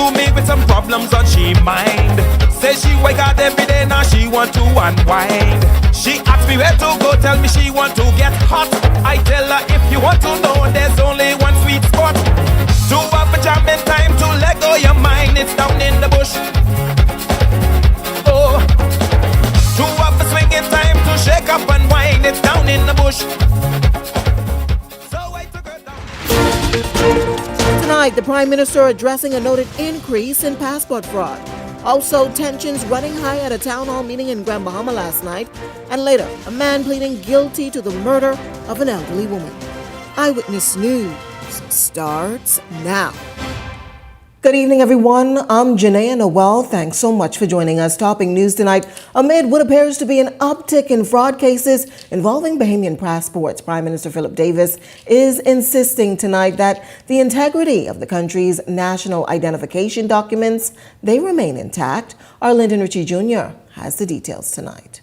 to me with some problems on she mind. Say she wake up every day, now she want to unwind. She asks me where to go, tell me she want to get hot. I tell her if you want to know, there's only one sweet spot. To have a jamming time to let go your mind, it's down in the bush. Oh, to have a swinging time to shake up and whine, it's down in the bush. So I took her down. Tonight, the Prime Minister addressing a noted increase in passport fraud. Also, tensions running high at a town hall meeting in Grand Bahama last night. And later, a man pleading guilty to the murder of an elderly woman. Eyewitness News starts now. Good evening, everyone. I'm Janaea Noel. Thanks so much for joining us. Topping news tonight, amid what appears to be an uptick in fraud cases involving Bahamian passports, Prime Minister Philip Davis is insisting tonight that the integrity of the country's national identification documents, they remain intact. Our Lyndon Ritchie Jr. has the details tonight.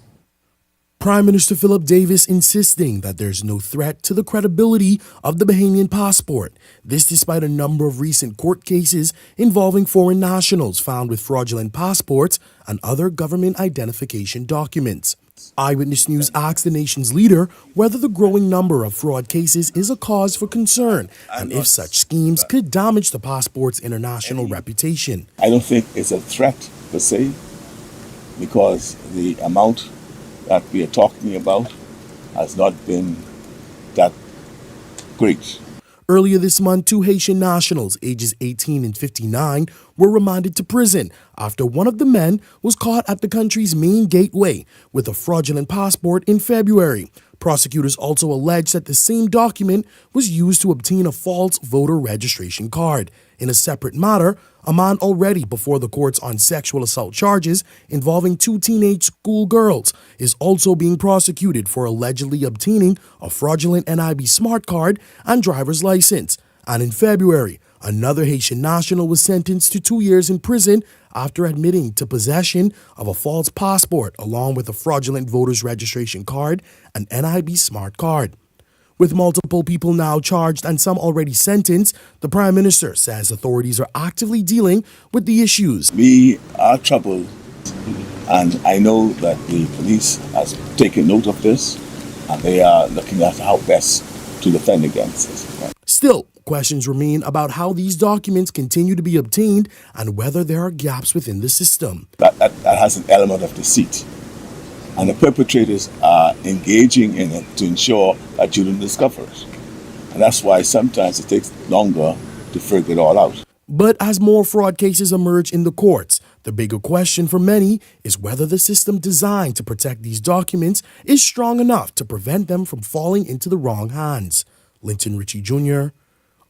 Prime Minister Philip Davis insisting that there's no threat to the credibility of the Bahamian passport. This despite a number of recent court cases involving foreign nationals found with fraudulent passports and other government identification documents. Eyewitness News asked the nation's leader whether the growing number of fraud cases is a cause for concern and if such schemes could damage the passport's international reputation. I don't think it's a threat per se, because the amount that we are talking about has not been that great. Earlier this month, 2 Haitian nationals, ages 18 and 59, were remanded to prison after one of the men was caught at the country's main gateway with a fraudulent passport in February. Prosecutors also alleged that the same document was used to obtain a false voter registration card. In a separate matter, a man already before the courts on sexual assault charges involving 2 teenage schoolgirls is also being prosecuted for allegedly obtaining a fraudulent NIB smart card and driver's license. And in February, another Haitian national was sentenced to 2 years in prison after admitting to possession of a false passport along with a fraudulent voter's registration card and NIB smart card. With multiple people now charged and some already sentenced, the Prime Minister says authorities are actively dealing with the issues. We are troubled, and I know that the police has taken note of this, and they are looking at how best to defend against this. Still, questions remain about how these documents continue to be obtained and whether there are gaps within the system. That has an element of deceit, and the perpetrators are engaging in it to ensure that you don't discover it. And that's why sometimes it takes longer to figure it all out. But as more fraud cases emerge in the courts, the bigger question for many is whether the system designed to protect these documents is strong enough to prevent them from falling into the wrong hands. Lyndon Ritchie Jr.,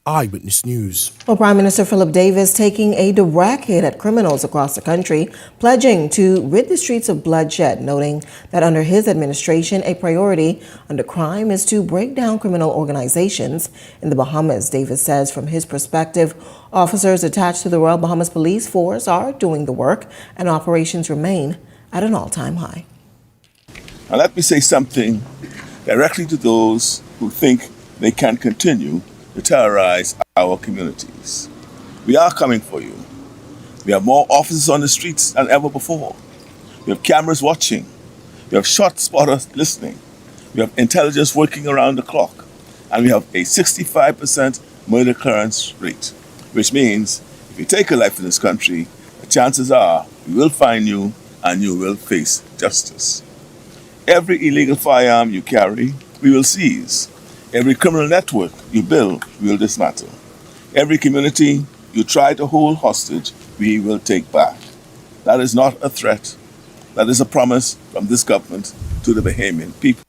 Eyewitness News. Well, Prime Minister Philip Davis taking a direct hit at criminals across the country, pledging to rid the streets of bloodshed, noting that under his administration, a priority under crime is to break down criminal organizations. In the Bahamas, Davis says from his perspective, officers attached to the Royal Bahamas Police Force are doing the work and operations remain at an all-time high. Now let me say something directly to those who think they can continue to terrorize our communities. We are coming for you. We have more officers on the streets than ever before. We have cameras watching. We have shot spotters listening. We have intelligence working around the clock. And we have a 65% murder occurrence rate, which means if you take a life in this country, the chances are we will find you and you will face justice. Every illegal firearm you carry, we will seize. Every criminal network you build, we will dismantle. Every community you try to hold hostage, we will take back. That is not a threat. That is a promise from this government to the Bahamian people.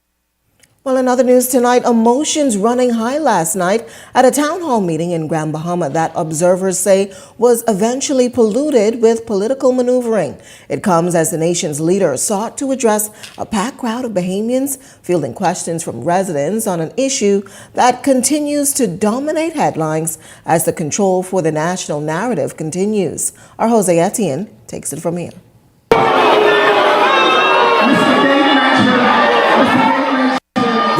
Well, in other news tonight, emotions running high last night at a town hall meeting in Grand Bahama that observers say was eventually polluted with political maneuvering. It comes as the nation's leader sought to address a packed crowd of Bahamians fielding questions from residents on an issue that continues to dominate headlines as the control for the national narrative continues. Our Jose Etienne takes it from here.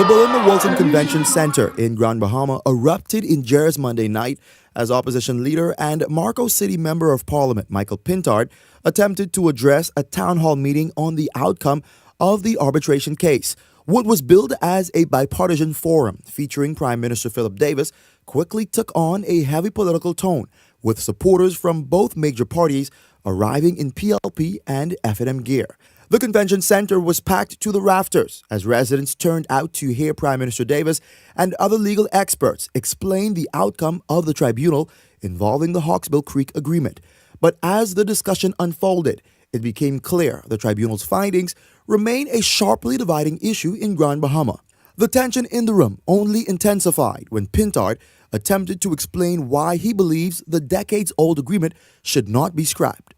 The Belinda Wilson Convention Center in Grand Bahama erupted in Jerez Monday night as opposition leader and Marcos City Member of Parliament Michael Pintard attempted to address a town hall meeting on the outcome of the arbitration case. What was billed as a bipartisan forum featuring Prime Minister Philip Davis quickly took on a heavy political tone, with supporters from both major parties arriving in PLP and F&M gear. The convention center was packed to the rafters as residents turned out to hear Prime Minister Davis and other legal experts explain the outcome of the tribunal involving the Hawksbill Creek Agreement. But as the discussion unfolded, it became clear the tribunal's findings remain a sharply dividing issue in Grand Bahama. The tension in the room only intensified when Pintard attempted to explain why he believes the decades-old agreement should not be scrapped.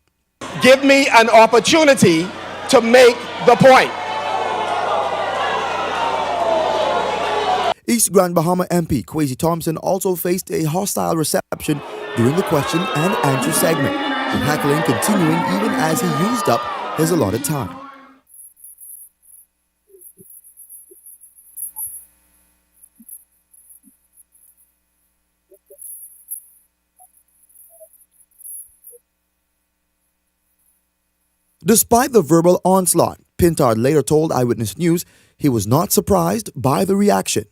Give me an opportunity to make the point. East Grand Bahama MP Kwesi Thompson also faced a hostile reception during the question and answer segment, with heckling continuing even as he used up his allotted time. Despite the verbal onslaught, Pintard later told Eyewitness News he was not surprised by the reaction.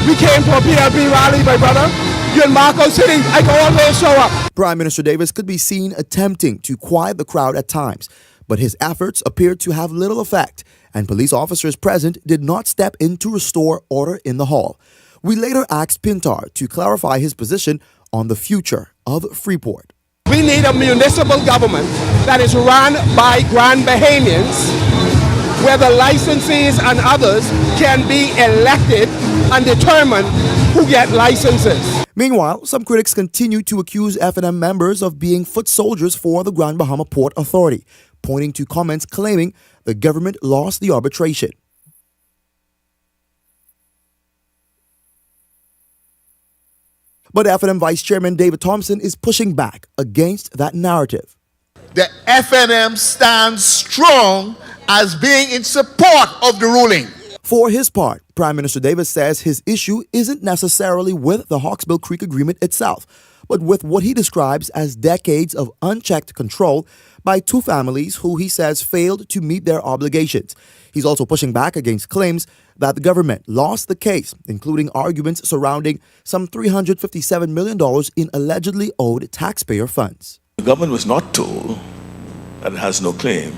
We came to a PLP rally, my brother. You're in Marcos City. I can always show up. Prime Minister Davis could be seen attempting to quiet the crowd at times, but his efforts appeared to have little effect, and police officers present did not step in to restore order in the hall. We later asked Pintard to clarify his position on the future of Freeport. We need a municipal government that is run by Grand Bahamians, where the licensees and others can be elected and determine who get licenses. Meanwhile, some critics continue to accuse F&M members of being foot soldiers for the Grand Bahama Port Authority, pointing to comments claiming the government lost the arbitration. But F&M Vice Chairman David Thompson is pushing back against that narrative. The FNM stands strong as being in support of the ruling. For his part, Prime Minister Davis says his issue isn't necessarily with the Hawksbill Creek Agreement itself, but with what he describes as decades of unchecked control by two families who he says failed to meet their obligations. He's also pushing back against claims that the government lost the case, including arguments surrounding some $357 million in allegedly owed taxpayer funds. The government was not told that it has no claim,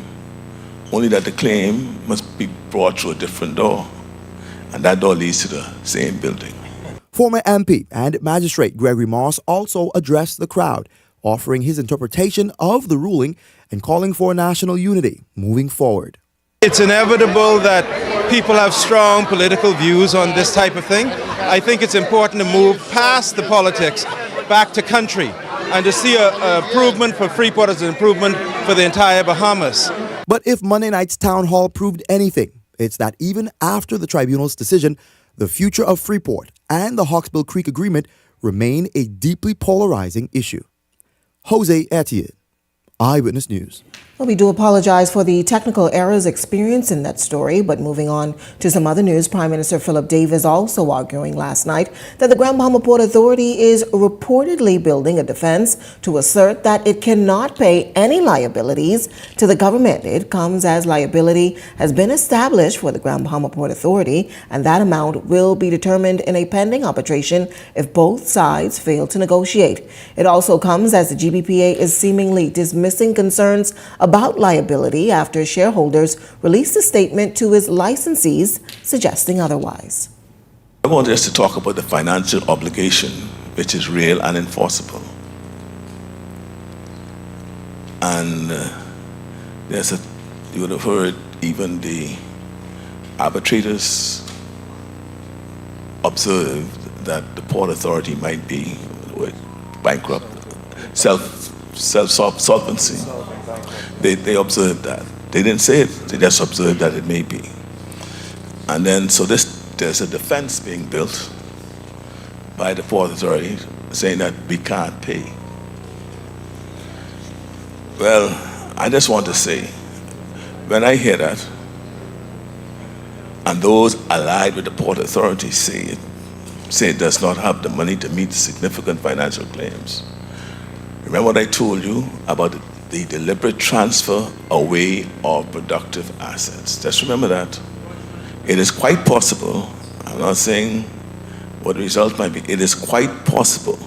only that the claim must be brought through a different door, and that door leads to the same building. Former MP and Magistrate Gregory Moss also addressed the crowd, offering his interpretation of the ruling and calling for national unity moving forward. It's inevitable that people have strong political views on this type of thing. I think it's important to move past the politics, back to country, and to see an improvement for Freeport as an improvement for the entire Bahamas. But if Monday night's town hall proved anything, it's that even after the tribunal's decision, the future of Freeport and the Hawksbill Creek Agreement remain a deeply polarizing issue. Jose Etienne, Eyewitness News. Well, we do apologize for the technical errors experienced in that story, but moving on to some other news, Prime Minister Philip Davis also arguing last night that the Grand Bahama Port Authority is reportedly building a defense to assert that it cannot pay any liabilities to the government. It comes as liability has been established for the Grand Bahama Port Authority, and that amount will be determined in a pending arbitration if both sides fail to negotiate. It also comes as the GBPA is seemingly dismissing concerns about liability after shareholders released a statement to its licensees suggesting otherwise. I want us to talk about the financial obligation, which is real and enforceable. And you would have heard even the arbitrators observed that the Port Authority might be bankrupt, self-solvency. They observed that. They didn't say it, they just observed that it may be. And then, so there's a defense being built by the Port Authority saying that we can't pay. Well, I just want to say, when I hear that, and those allied with the Port Authority say it, say it does not have the money to meet significant financial claims. Remember what I told you about the deliberate transfer away of productive assets. Just remember that. It is quite possible, I'm not saying what the result might be, it is quite possible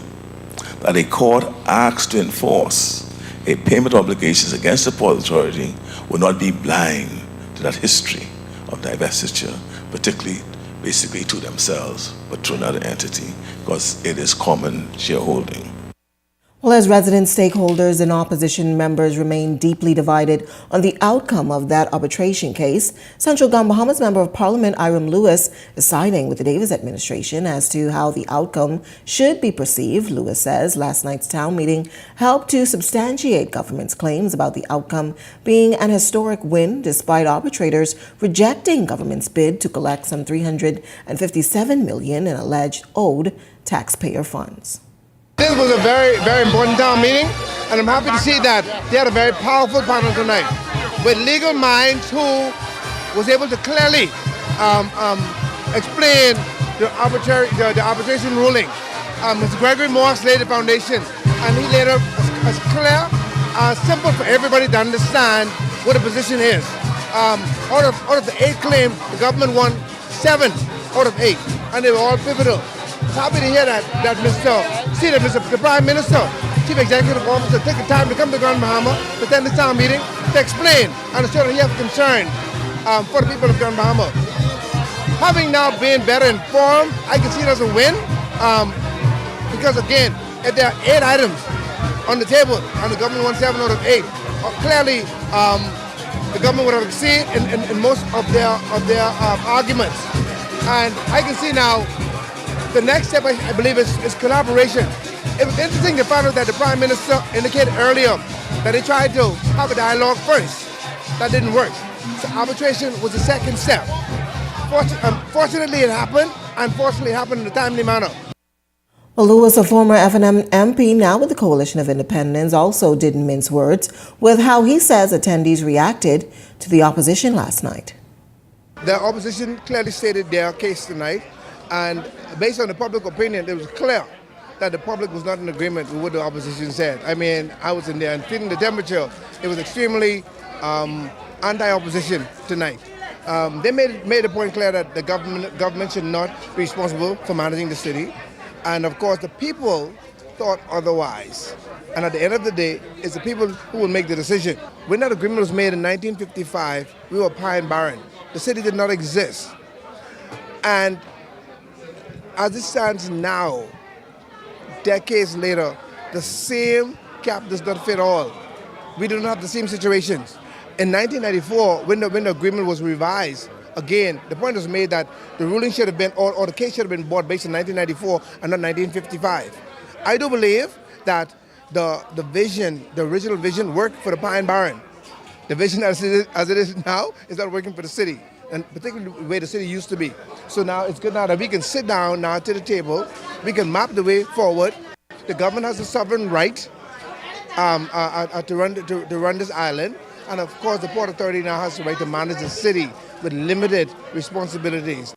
that a court asked to enforce a payment obligations against the Port Authority will not be blind to that history of divestiture, particularly basically to themselves, but to another entity, because it is common shareholding. Well, as resident stakeholders and opposition members remain deeply divided on the outcome of that arbitration case, Central Bahamas Member of Parliament Iram Lewis is siding with the Davis administration as to how the outcome should be perceived. Lewis says last night's town meeting helped to substantiate government's claims about the outcome being an historic win, despite arbitrators rejecting government's bid to collect some $357 million in alleged owed taxpayer funds. This was a very, very important town meeting, and I'm happy to see that they had a very powerful panel tonight with legal minds who was able to clearly explain the arbitration ruling. Mr. Gregory Morse laid the foundation, and he laid it as clear, simple for everybody to understand what the position is. Out of the 8 claims, the government won 7 out of 8, and they were all pivotal. Happy to hear that the Prime Minister, Chief Executive Officer, took the time to come to Grand Bahama to attend this town meeting to explain and to show that he has concern for the people of Grand Bahama. Having now been better informed, I can see it as a win because again, if there are 8 items on the table and the government won 7 out of 8, clearly the government would have succeeded in most of their arguments. And I can see now the next step, I believe, is collaboration. It was interesting to find out that the Prime Minister indicated earlier that they tried to have a dialogue first. That didn't work. So arbitration was the second step. Fortunately, it happened. Unfortunately, it happened in a timely manner. Well, Lewis, a former FNM MP, now with the Coalition of Independents, also didn't mince words with how he says attendees reacted to the opposition last night. The opposition clearly stated their case tonight. And based on the public opinion, it was clear that the public was not in agreement with what the opposition said. I mean, I was in there and feeling the temperature. It was extremely anti-opposition tonight. They made a point clear that the government should not be responsible for managing the city. And of course, the people thought otherwise. And at the end of the day, it's the people who will make the decision. When that agreement was made in 1955, we were pie and barren. The city did not exist. And as it stands now, decades later, the same cap does not fit all. We don't have the same situations. In 1994, when the agreement was revised, again, the point was made that the ruling should have been, or the case should have been brought based on 1994 and not 1955. I do believe that the vision, the original vision, worked for the pie and barren. The vision as it is now is not working for the city, and particularly the way the city used to be. So now it's good now that we can sit down now to the table, we can map the way forward. The government has the sovereign right to run this island, and of course the Port Authority now has the right to manage the city with limited responsibilities.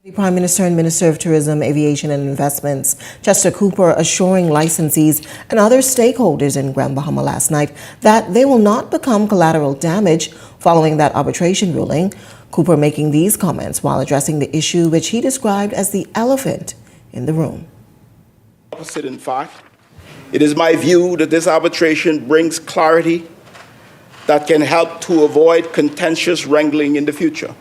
The Prime Minister and Minister of Tourism, Aviation and Investments, Chester Cooper, assuring licensees and other stakeholders in Grand Bahama last night that they will not become collateral damage following that arbitration ruling. Cooper making these comments while addressing the issue which he described as the elephant in the room. Opposite, in fact. It is my view that this arbitration brings clarity that can help to avoid contentious wrangling in the future.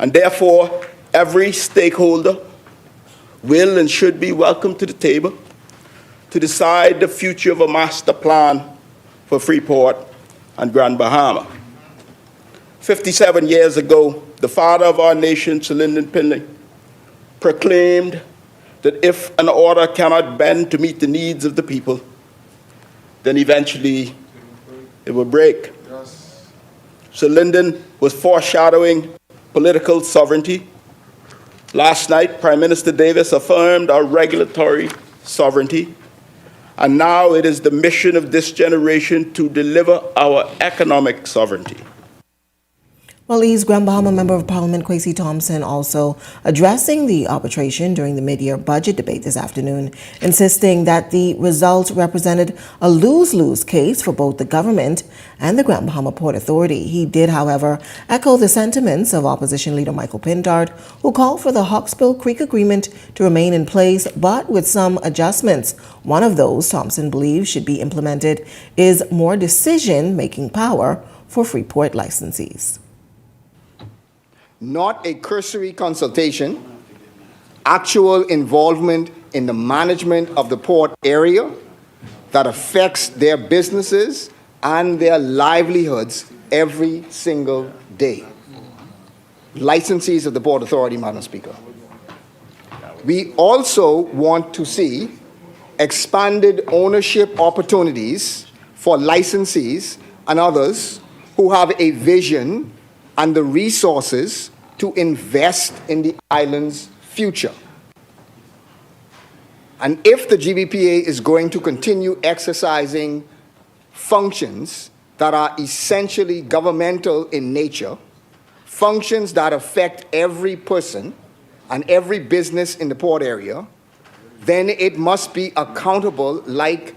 And therefore, every stakeholder will and should be welcome to the table to decide the future of a master plan for Freeport and Grand Bahama. 57 years ago, the father of our nation, Sir Lyndon Pinley, proclaimed that if an order cannot bend to meet the needs of the people, then eventually it will break. Yes. Sir Lyndon was foreshadowing political sovereignty. Last night, Prime Minister Davis affirmed our regulatory sovereignty, and now it is the mission of this generation to deliver our economic sovereignty. Well, East Grand Bahama Member of Parliament Kwesi Thompson also addressing the arbitration during the mid-year budget debate this afternoon, insisting that the results represented a lose-lose case for both the government and the Grand Bahama Port Authority. He did, however, echo the sentiments of opposition leader Michael Pintard, who called for the Hawkesbury Creek Agreement to remain in place, but with some adjustments. One of those Thompson believes should be implemented is more decision-making power for Freeport licensees. Not a cursory consultation, actual involvement in the management of the port area that affects their businesses and their livelihoods every single day. Licensees of the Port Authority, Madam Speaker. We also want to see expanded ownership opportunities for licensees and others who have a vision and the resources to invest in the island's future. And if the GBPA is going to continue exercising functions that are essentially governmental in nature, functions that affect every person and every business in the port area, then it must be accountable like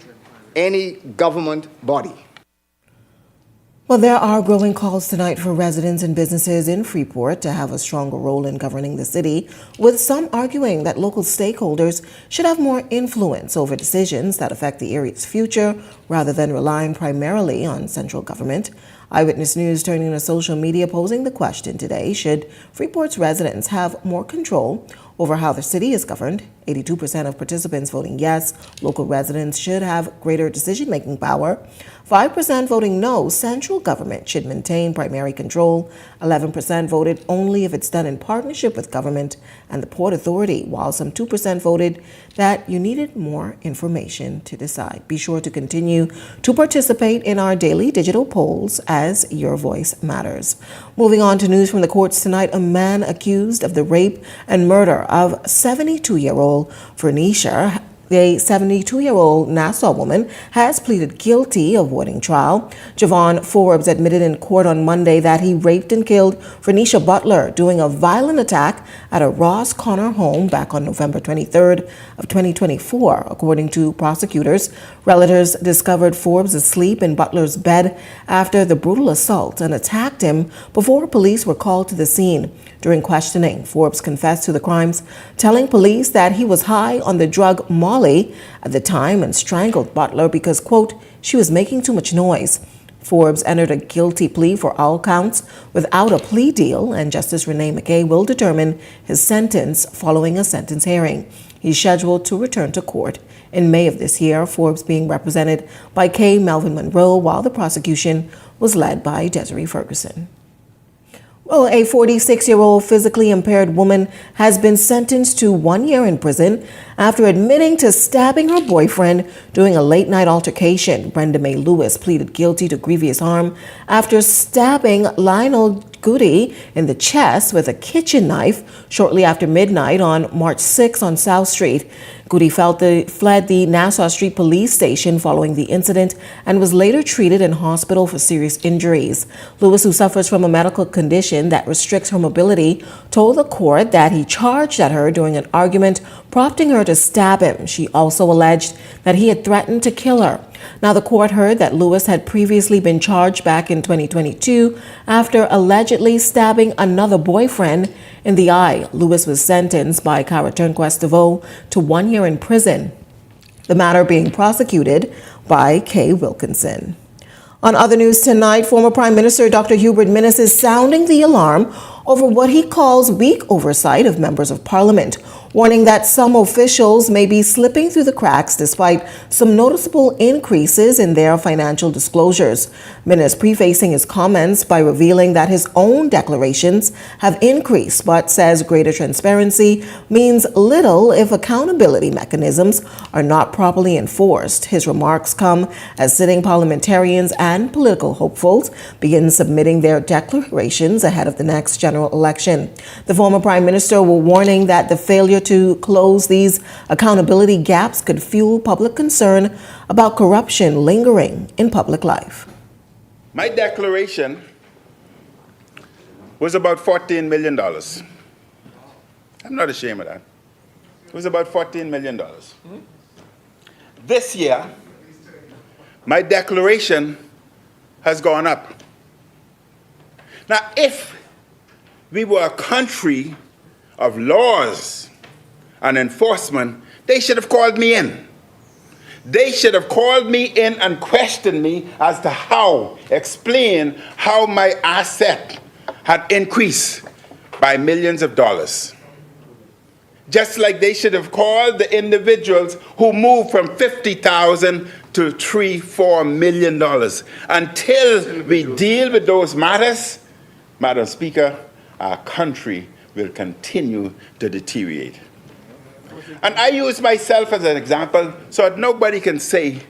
any government body. Well, there are growing calls tonight for residents and businesses in Freeport to have a stronger role in governing the city, with some arguing that local stakeholders should have more influence over decisions that affect the area's future rather than relying primarily on central government. Eyewitness News turning to social media posing the question today, should Freeport's residents have more control over how the city is governed? 82% of participants voting yes, local residents should have greater decision-making power. 5% voting no, central government should maintain primary control. 11% voted only if it's done in partnership with government and the Port Authority, while some 2% voted that you needed more information to decide. Be sure to continue to participate in our daily digital polls as your voice matters. Moving on to news from the courts tonight, a man accused of the rape and murder of 72-year-old Fernisha, a 72-year-old Nassau woman, has pleaded guilty, avoiding trial. Javon Forbes admitted in court on Monday that he raped and killed Fernisha Butler during a violent attack at a Ross Connor home back on November 23rd of 2024. According to prosecutors, relatives discovered Forbes asleep in Butler's bed after the brutal assault and attacked him before police were called to the scene. During questioning, Forbes confessed to the crimes, telling police that he was high on the drug Molly at the time and strangled Butler because, quote, she was making too much noise. Forbes entered a guilty plea for all counts without a plea deal, and Justice Renee McKay will determine his sentence following a sentence hearing. He's scheduled to return to court in May of this year, Forbes being represented by K. Melvin Monroe, while the prosecution was led by Desiree Ferguson. Well, a 46-year-old physically impaired woman has been sentenced to 1 year in prison after admitting to stabbing her boyfriend during a late-night altercation. Brenda Mae Lewis pleaded guilty to grievous harm after stabbing Lionel Goody in the chest with a kitchen knife shortly after midnight on March 6 on South Street. Goody fled the Nassau Street police station following the incident and was later treated in hospital for serious injuries. Lewis, who suffers from a medical condition that restricts her mobility, told the court that he charged at her during an argument, prompting her to stab him. She also alleged that he had threatened to kill her. Now, the court heard that Lewis had previously been charged back in 2022 after allegedly stabbing another boyfriend in the eye. Lewis was sentenced by Cara Turnquest DeVoe to 1 year in prison, the matter being prosecuted by Kay Wilkinson. On other news tonight, former Prime Minister Dr. Hubert Minnis is sounding the alarm over what he calls weak oversight of members of Parliament, warning that some officials may be slipping through the cracks despite some noticeable increases in their financial disclosures. Minnis prefacing his comments by revealing that his own declarations have increased, but says greater transparency means little if accountability mechanisms are not properly enforced. His remarks come as sitting parliamentarians and political hopefuls begin submitting their declarations ahead of the next general election. The former Prime Minister was warning that the failure to close these accountability gaps could fuel public concern about corruption lingering in public life. My declaration was about $14 million. I'm not ashamed of that. It was about $14 million. This year, my declaration has gone up. Now, if we were a country of laws and enforcement, they should have called me in. They should have called me in and questioned me as to explain how my asset had increased by millions of dollars. Just like they should have called the individuals who moved from $50,000 to $3-4 million. Until we deal with those matters, Madam Speaker, our country will continue to deteriorate. And I use myself as an example so that nobody can say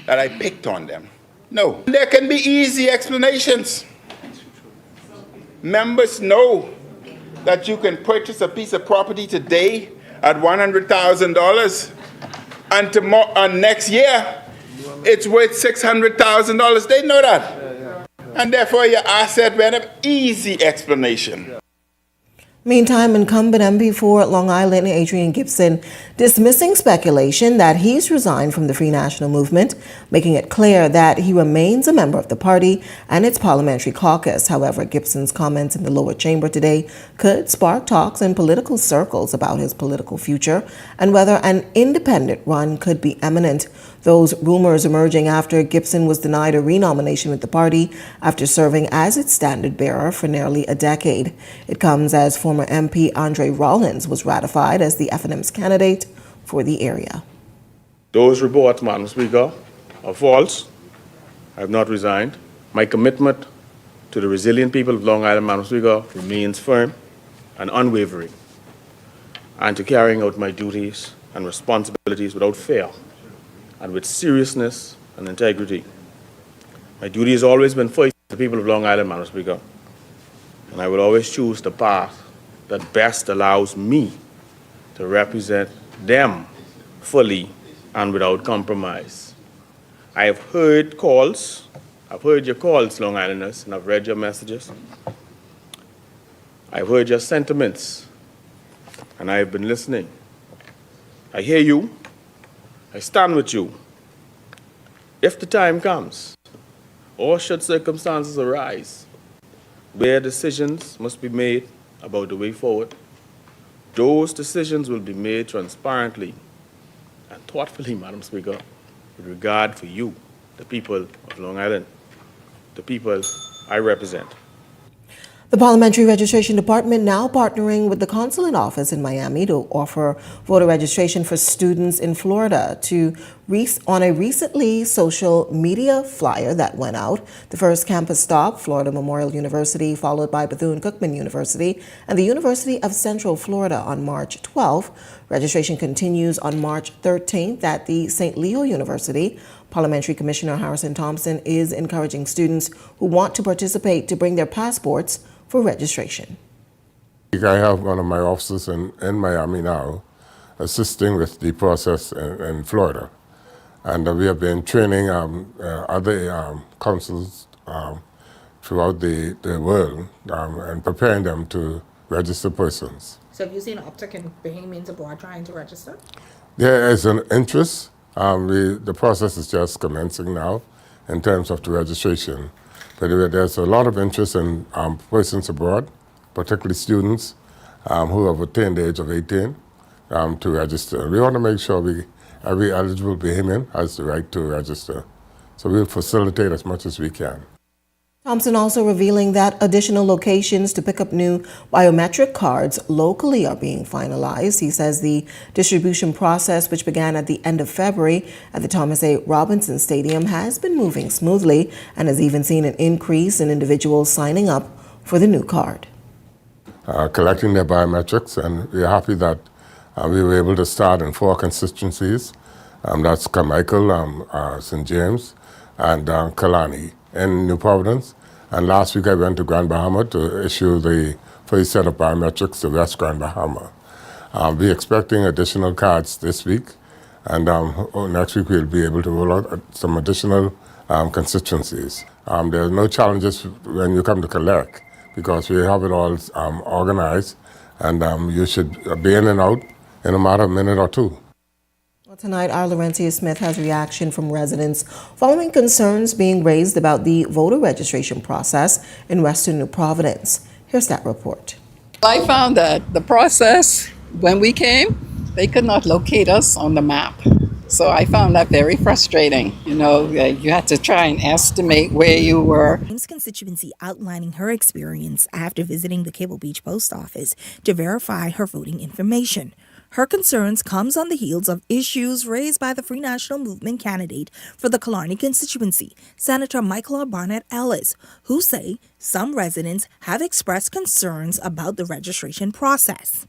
that I picked on them. No. There can be easy explanations. Members know that you can purchase a piece of property today at $100,000 and next year it's worth $600,000. They know that. And therefore your asset went up. Easy explanation. Meantime, incumbent MP for Long Island, Adrian Gibson, dismissing speculation that he's resigned from the Free National Movement, making it clear that he remains a member of the party and its parliamentary caucus. However, Gibson's comments in the lower chamber today could spark talks in political circles about his political future and whether an independent run could be imminent. Those rumors emerging after Gibson was denied a renomination with the party after serving as its standard bearer for nearly a decade. It comes as former MP Andre Rollins was ratified as the FNM's candidate for the area. Those reports, Madam Speaker, are false. I have not resigned. My commitment to the resilient people of Long Island, Madam Speaker, remains firm and unwavering, and to carrying out my duties and responsibilities without fear and with seriousness and integrity. My duty has always been fighting the people of Long Island, Madam Speaker, and I will always choose the path that best allows me to represent them fully and without compromise. I have heard calls, I've heard your calls, Long Islanders, and I've read your messages. I've heard your sentiments, and I have been listening. I hear you. I stand with you. If the time comes, or should circumstances arise, where decisions must be made about the way forward, those decisions will be made transparently and thoughtfully, Madam Speaker, with regard for you, the people of Long Island, the people I represent. The Parliamentary Registration Department now partnering with the Consulate Office in Miami to offer voter registration for students in Florida on a recently social media flyer that went out. The first campus stop, Florida Memorial University, followed by Bethune-Cookman University and the University of Central Florida on March 12th. Registration continues on March 13th at the St. Leo University. Parliamentary Commissioner Harrison Thompson is encouraging students who want to participate to bring their passports for registration. I have one of my officers in Miami now assisting with the process in Florida. And we have been training other consuls throughout the world and preparing them to register persons. So have you seen an uptick in Bahamians abroad trying to register? There is an interest. The process is just commencing now in terms of the registration. But there's a lot of interest in persons abroad, particularly students who have attained the age of 18 to register. We want to make sure every eligible Bahamian has the right to register. So we'll facilitate as much as we can. Thompson also revealing that additional locations to pick up new biometric cards locally are being finalized. He says the distribution process, which began at the end of February at the Thomas A. Robinson Stadium, has been moving smoothly and has even seen an increase in individuals signing up for the new card. Collecting their biometrics, and we're happy that we were able to start in 4 constituencies. That's Carmichael, St. James, and Kalani in New Providence. And last week I went to Grand Bahama to issue the first set of biometrics to West Grand Bahama. We're expecting additional cards this week, and next week we'll be able to roll out some additional constituencies. There are no challenges when you come to collect. because we have it all organized, and you should be in and out in a matter of a minute or two. Well, tonight, our Laurentia Smith has reaction from residents following concerns being raised about the voter registration process in Western New Providence. Here's that report. I found that the process, when we came, they could not locate us on the map. So I found that very frustrating. You know, you had to try and estimate where you were. Constituency outlining her experience after visiting the Cable Beach post office to verify her voting information. Her concerns comes on the heels of issues raised by the Free National Movement candidate for the Killarney constituency, Senator Michael Barnett Ellis, who say some residents have expressed concerns about the registration process.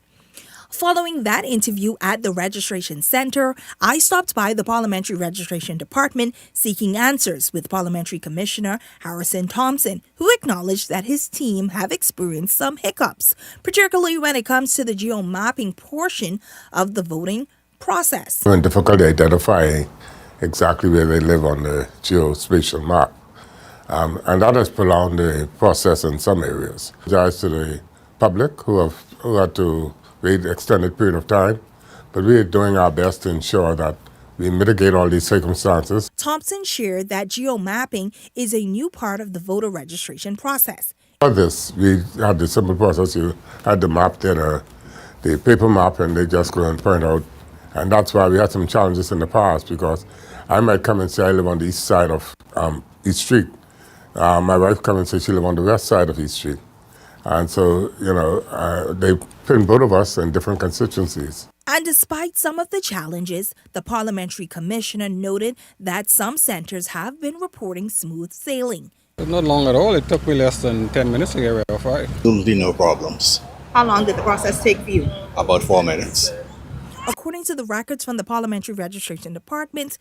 Following that interview at the registration center, I stopped by the Parliamentary Registration Department seeking answers with Parliamentary Commissioner Harrison Thompson, who acknowledged that his team have experienced some hiccups, particularly when it comes to the geo-mapping portion of the voting process. It's difficult identifying exactly where they live on the geospatial map, and that has prolonged the process in some areas. I apologize to the public who had to wait an extended period of time, but we are doing our best to ensure that we mitigate all these circumstances. Thompson shared that geo-mapping is a new part of the voter registration process. For this, we had the simple process. You had the map there, the paper map, and they just go and print out. And that's why we had some challenges in the past, because I might come and say I live on the east side of East Street. My wife come and say she lives on the west side of East Street. And so, you know, they pin both of us in different constituencies. And despite some of the challenges, the parliamentary commissioner noted that some centers have been reporting smooth sailing. Not long at all. It took me less than 10 minutes to get verified. Absolutely no problems. How long did the process take for you? About 4 minutes. According to the records from the Parliamentary Registration Department,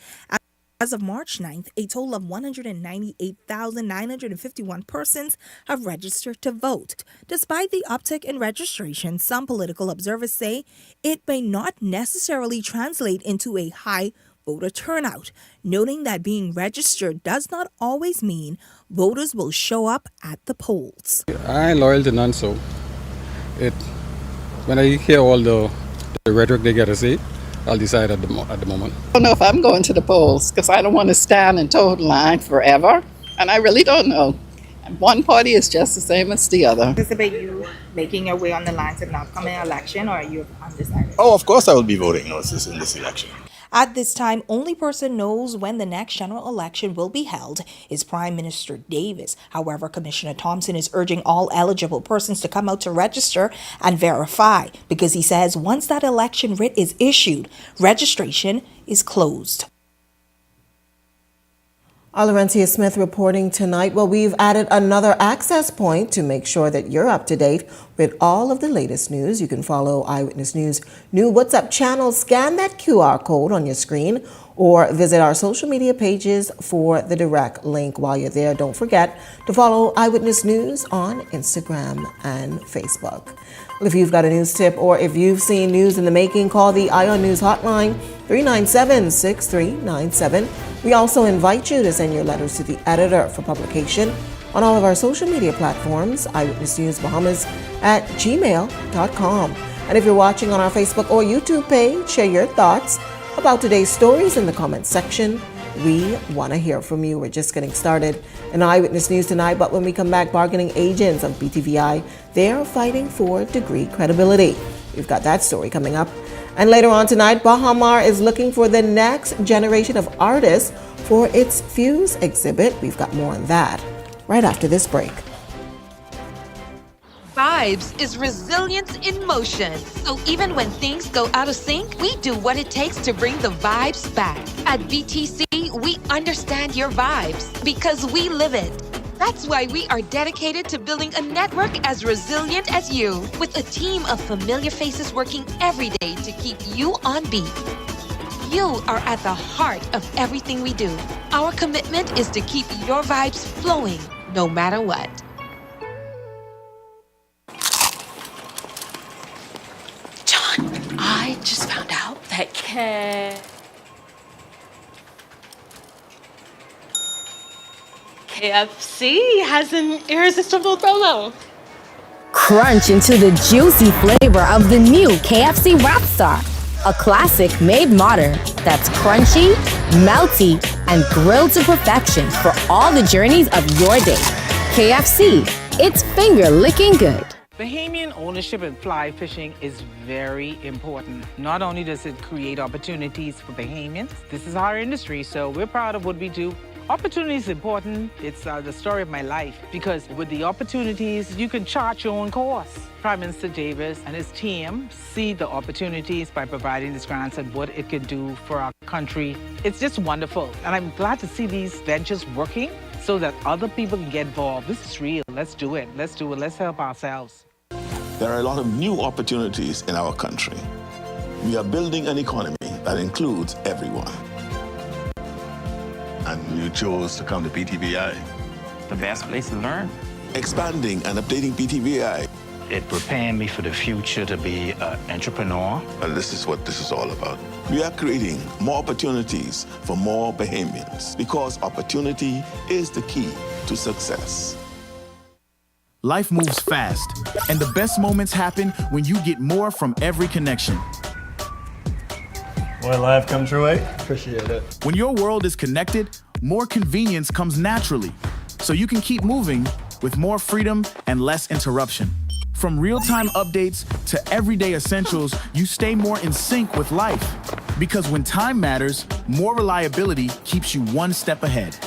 as of March 9th, a total of 198,951 persons have registered to vote. Despite the uptick in registration, some political observers say it may not necessarily translate into a high voter turnout, noting that being registered does not always mean voters will show up at the polls. I ain't loyal to none, so when I hear all the rhetoric they get to say, I'll decide at the moment. I don't know if I'm going to the polls because I don't want to stand in total line forever. And I really don't know. One party is just the same as the other. Anticipate you making your way on the lines in the upcoming election, or are you undecided? Oh, of course I will be voting in this election. At this time, only person knows when the next general election will be held is Prime Minister Davis. However, Commissioner Thompson is urging all eligible persons to come out to register and verify, because he says once that election writ is issued, registration is closed. Laurentia Smith reporting tonight. Well, we've added another access point to make sure that you're up to date with all of the latest news. You can follow Eyewitness News new WhatsApp channel, scan that QR code on your screen, or visit our social media pages for the direct link. While you're there, don't forget to follow Eyewitness News on Instagram and Facebook. Well, if you've got a news tip or if you've seen news in the making, call the Ion News hotline 397-6397. We also invite you to send your letters to the editor for publication on all of our social media platforms, Eyewitness News Bahamas at gmail.com. And if you're watching on our Facebook or YouTube page, share your thoughts about today's stories in the comments section. We want to hear from you. We're just getting started in Eyewitness News tonight, but when we come back, bargaining agents of BTVI, they're fighting for degree credibility. We've got that story coming up. And later on tonight, Bahamas is looking for the next generation of artists for its Fuse exhibit. We've got more on that right after this break. Vibes is resilience in motion. So even when things go out of sync, we do what it takes to bring the vibes back. At BTC, we understand your vibes because we live it. That's why we are dedicated to building a network as resilient as you, with a team of familiar faces working every day to keep you on beat. You are at the heart of everything we do. Our commitment is to keep your vibes flowing, no matter what. John, I just found out that KFC has an irresistible promo. crunch into the juicy flavor of the new KFC Rapstar. A classic made modern that's crunchy, melty, and grilled to perfection for all the journeys of your day. KFC, it's finger-licking good. Bahamian ownership in fly fishing is very important. Not only does it create opportunities for Bahamians, this is our industry, so we're proud of what we do. Opportunity is important. It's the story of my life because with the opportunities, you can chart your own course. Prime Minister Davis and his team see the opportunities by providing this grants and what it can do for our country. It's just wonderful. And I'm glad to see these ventures working so that other people can get involved. This is real. Let's do it. Let's do it. Let's help ourselves. There are a lot of new opportunities in our country. We are building an economy that includes everyone. And you chose to come to PTVI. The best place to learn. Expanding and updating PTVI. It prepared me for the future to be an entrepreneur. And this is what this is all about. We are creating more opportunities for more Bahamians because opportunity is the key to success. Life moves fast, and the best moments happen when you get more from every connection. Boy, life come true, eh? Appreciate it. When your world is connected, more convenience comes naturally, so you can keep moving with more freedom and less interruption. From real-time updates to everyday essentials, you stay more in sync with life. Because when time matters, more reliability keeps you one step ahead.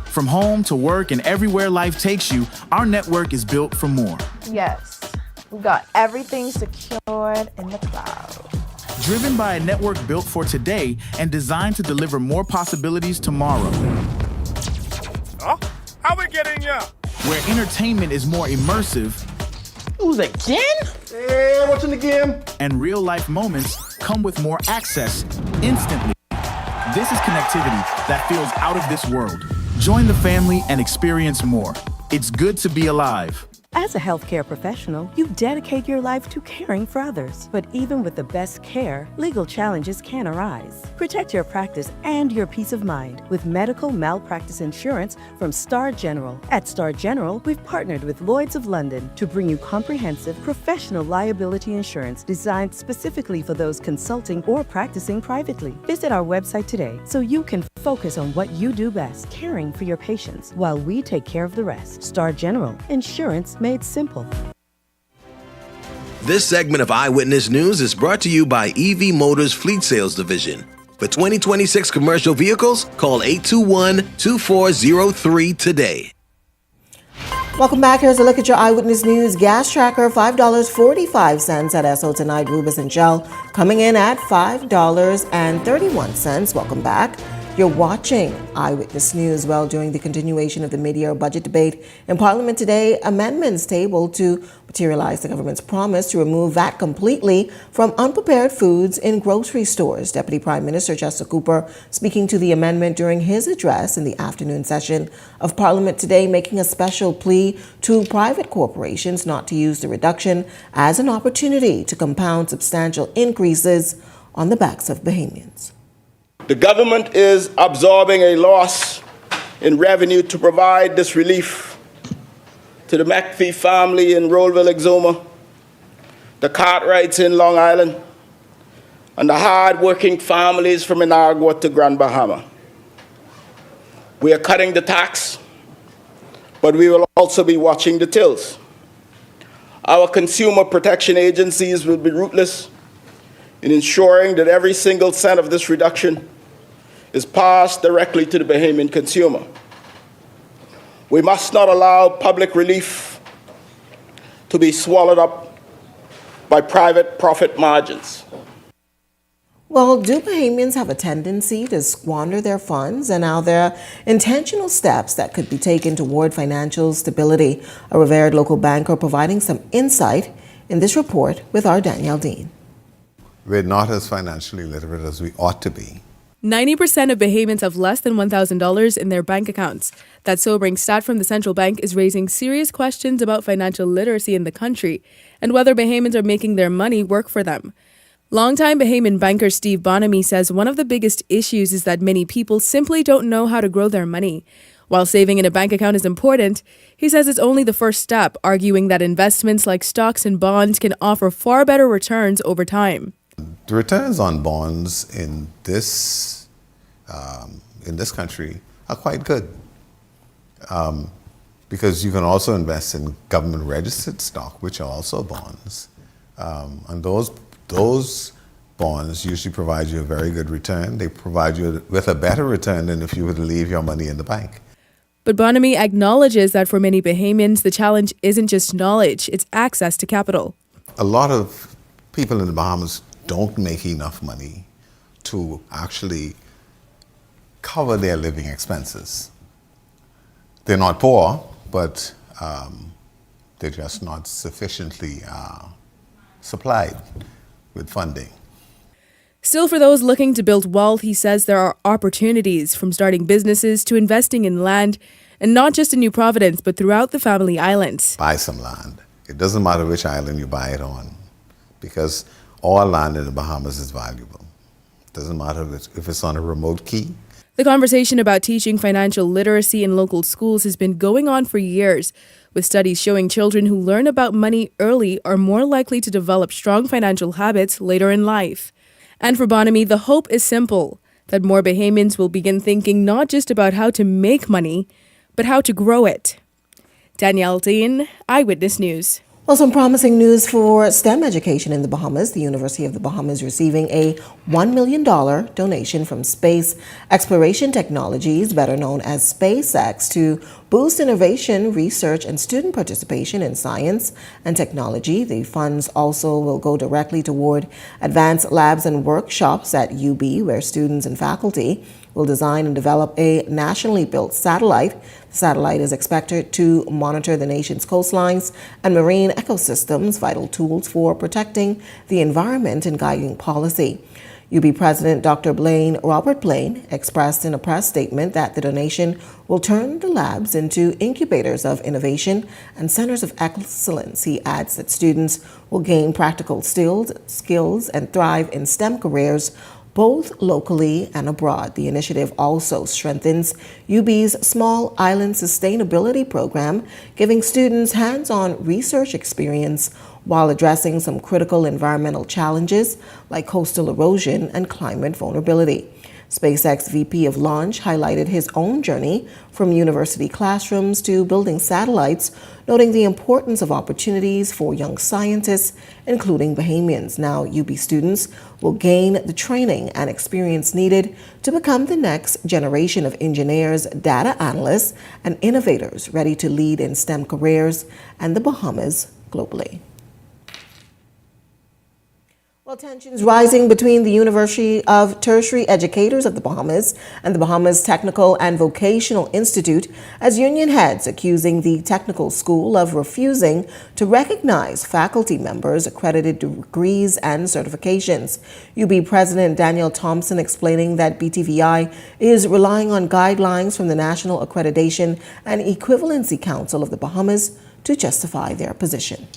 From home to work and everywhere life takes you, our network is built for more. Yes, we got everything secured in the cloud. Driven by a network built for today and designed to deliver more possibilities tomorrow. Oh, how we getting ya? Where entertainment is more immersive. Who's again? Hey, watching the game. And real-life moments come with more access instantly. This is connectivity that feels out of this world. Join the family and experience more. It's good to be alive. As a healthcare professional, you dedicate your life to caring for others. But even with the best care, legal challenges can arise. Protect your practice and your peace of mind with medical malpractice insurance from Star General. At Star General, we've partnered with Lloyd's of London to bring you comprehensive professional liability insurance designed specifically for those consulting or practicing privately. Visit our website today so you can focus on what you do best, caring for your patients while we take care of the rest. Star General, insurance made simple. This segment of Eyewitness News is brought to you by EV Motors Fleet Sales Division. For 2026 commercial vehicles, call 821-2403 today. Welcome back. Here's a look at your Eyewitness News gas tracker. $5.45 at Esso tonight. Rubis and Shell coming in at $5.31. Welcome back. You're watching Eyewitness News. Well, during the continuation of the mid-year budget debate in Parliament today, amendments tabled to materialize the government's promise to remove VAT completely from unprepared foods in grocery stores. Deputy Prime Minister Chester Cooper speaking to the amendment during his address in the afternoon session of Parliament today, making a special plea to private corporations not to use the reduction as an opportunity to compound substantial increases on the backs of Bahamians. The government is absorbing a loss in revenue to provide this relief to the McPhee family in Rollville, Exuma, the Cartwrights in Long Island, and the hard-working families from Inagua to Grand Bahama. We are cutting the tax, but we will also be watching the tills. Our consumer protection agencies will be ruthless in ensuring that every single cent of this reduction is passed directly to the Bahamian consumer. We must not allow public relief to be swallowed up by private profit margins. Well, do Bahamians have a tendency to squander their funds? And are there intentional steps that could be taken toward financial stability? A revered local banker providing some insight in this report with our Danielle Dean. We're not as financially literate as we ought to be. 90% of Bahamians have less than $1,000 in their bank accounts. That sobering stat from the central bank is raising serious questions about financial literacy in the country and whether Bahamians are making their money work for them. Longtime Bahamian banker Steve Bonamy says one of the biggest issues is that many people simply don't know how to grow their money. While saving in a bank account is important, he says it's only the first step, arguing that investments like stocks and bonds can offer far better returns over time. The returns on bonds in this country are quite good, because you can also invest in government-registered stock, which are also bonds, and those bonds usually provide you a very good return. They provide you with a better return than if you were to leave your money in the bank. But Bonamy acknowledges that for many Bahamians, the challenge isn't just knowledge, it's access to capital. A lot of people in the Bahamas don't make enough money to actually cover their living expenses. They're not poor, but they're just not sufficiently supplied with funding. Still, for those looking to build wealth, he says there are opportunities from starting businesses to investing in land, and not just in New Providence, but throughout the Family Islands. Buy some land. It doesn't matter which island you buy it on, because all land in the Bahamas is valuable. It doesn't matter if it's on a remote key. The conversation about teaching financial literacy in local schools has been going on for years, with studies showing children who learn about money early are more likely to develop strong financial habits later in life. And for Bonamy, the hope is simple, that more Bahamians will begin thinking not just about how to make money, but how to grow it. Danielle Dean, Eyewitness News. Well, some promising news for STEM education in the Bahamas. The University of the Bahamas receiving a $1 million donation from Space Exploration Technologies, better known as SpaceX, to boost innovation, research, and student participation in science and technology. The funds also will go directly toward advanced labs and workshops at UB, where students and faculty will design and develop a nationally built satellite. The satellite is expected to monitor the nation's coastlines and marine ecosystems, vital tools for protecting the environment and guiding policy. UB President Dr. Robert Blaine, expressed in a press statement that the donation will turn the labs into incubators of innovation and centers of excellence. He adds that students will gain practical skills and thrive in STEM careers, both locally and abroad. The initiative also strengthens UB's Small Island Sustainability Program, giving students hands-on research experience while addressing some critical environmental challenges like coastal erosion and climate vulnerability. SpaceX VP of Launch highlighted his own journey from university classrooms to building satellites, noting the importance of opportunities for young scientists, including Bahamians. Now, UB students will gain the training and experience needed to become the next generation of engineers, data analysts, and innovators ready to lead in STEM careers and the Bahamas globally. Well, tensions rising between the University of Tertiary Educators of the Bahamas and the Bahamas Technical and Vocational Institute, as union heads accusing the technical school of refusing to recognize faculty members' accredited degrees and certifications. UB President Daniel Thompson explaining that BTVI is relying on guidelines from the National Accreditation and Equivalency Council of the Bahamas to justify their position.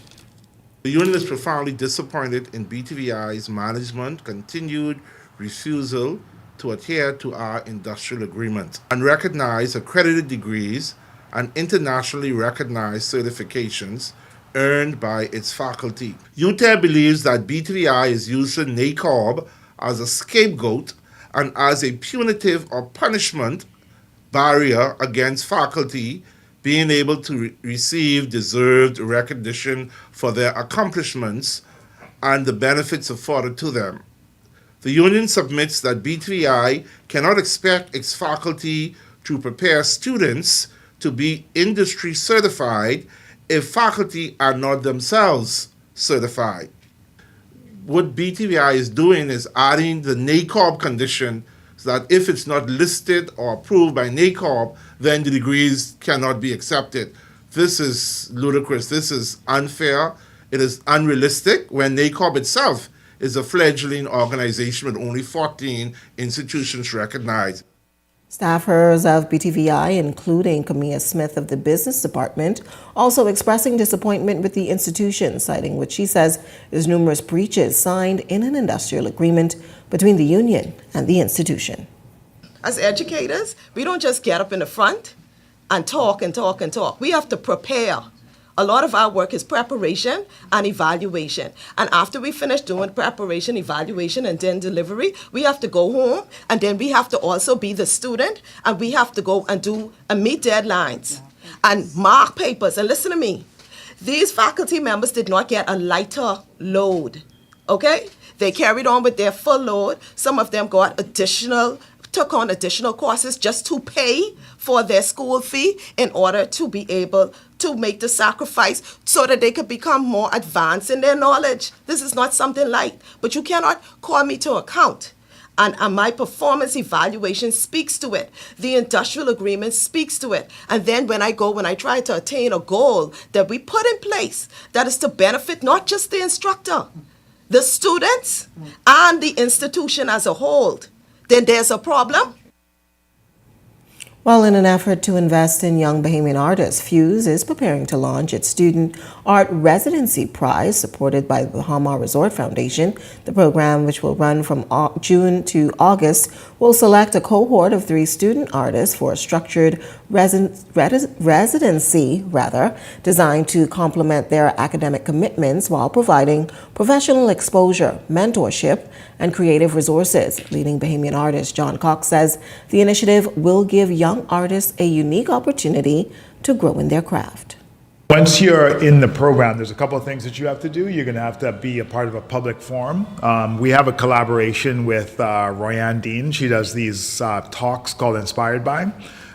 The union is profoundly disappointed in BTVI's management continued refusal to adhere to our industrial agreement and recognize accredited degrees and internationally recognized certifications earned by its faculty. UTER believes that BTVI is using NACOB as a scapegoat and as a punitive or punishment barrier against faculty being able to receive deserved recognition for their accomplishments and the benefits afforded to them. The union submits that BTVI cannot expect its faculty to prepare students to be industry certified if faculty are not themselves certified. What BTVI is doing is adding the NACOB condition so that if it's not listed or approved by NACOB, then the degrees cannot be accepted. This is ludicrous. This is unfair. It is unrealistic when NACOB itself is a fledgling organization with only 14 institutions recognized. Staffers of BTVI, including Camilla Smith of the Business Department, also expressing disappointment with the institution, citing what she says is numerous breaches signed in an industrial agreement between the union and the institution. As educators, we don't just get up in the front and talk and talk and talk. We have to prepare. A lot of our work is preparation and evaluation. And after we finish doing preparation, evaluation, and then delivery, we have to go home, and then we have to also be the student, and we have to go and do and meet deadlines and mark papers. And listen to me, these faculty members did not get a lighter load, okay? They carried on with their full load. Some of them took on additional courses just to pay for their school fee in order to be able to make the sacrifice so that they could become more advanced in their knowledge. This is not something light, but you cannot call me to account. And my performance evaluation speaks to it. The industrial agreement speaks to it. And then when I try to attain a goal that we put in place that is to benefit not just the instructor, the students, and the institution as a whole, then there's a problem. Well, in an effort to invest in young Bahamian artists, Fuse is preparing to launch its Student Art Residency Prize, supported by the Bahamas Resort Foundation. The program, which will run from June to August, will select a cohort of 3 student artists for a structured residency designed to complement their academic commitments while providing professional exposure, mentorship, and creative resources. Leading Bahamian artist John Cox says the initiative will give young artists a unique opportunity to grow in their craft. Once you're in the program, there's a couple of things that you have to do. You're going to have to be a part of a public forum. We have a collaboration with Royanne Dean. She does these talks called Inspired By.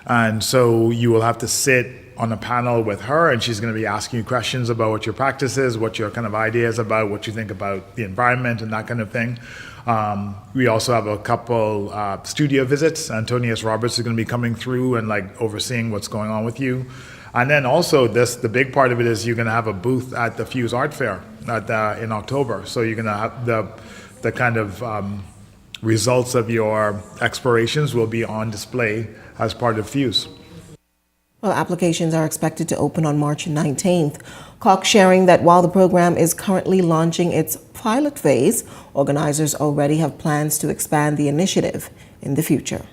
And so you will have to sit on a panel with her, and she's going to be asking you questions about what your practice is, what your kind of ideas about, what you think about the environment and that kind of thing. We also have a couple studio visits. Antonius Roberts is going to be coming through and overseeing what's going on with you. And then also the big part of it is you're going to have a booth at the Fuse Art Fair in October. So you're going to have the kind of results of your explorations will be on display as part of Fuse. Well, applications are expected to open on March 19th. Cox sharing that while the program is currently launching its pilot phase, organizers already have plans to expand the initiative in the future.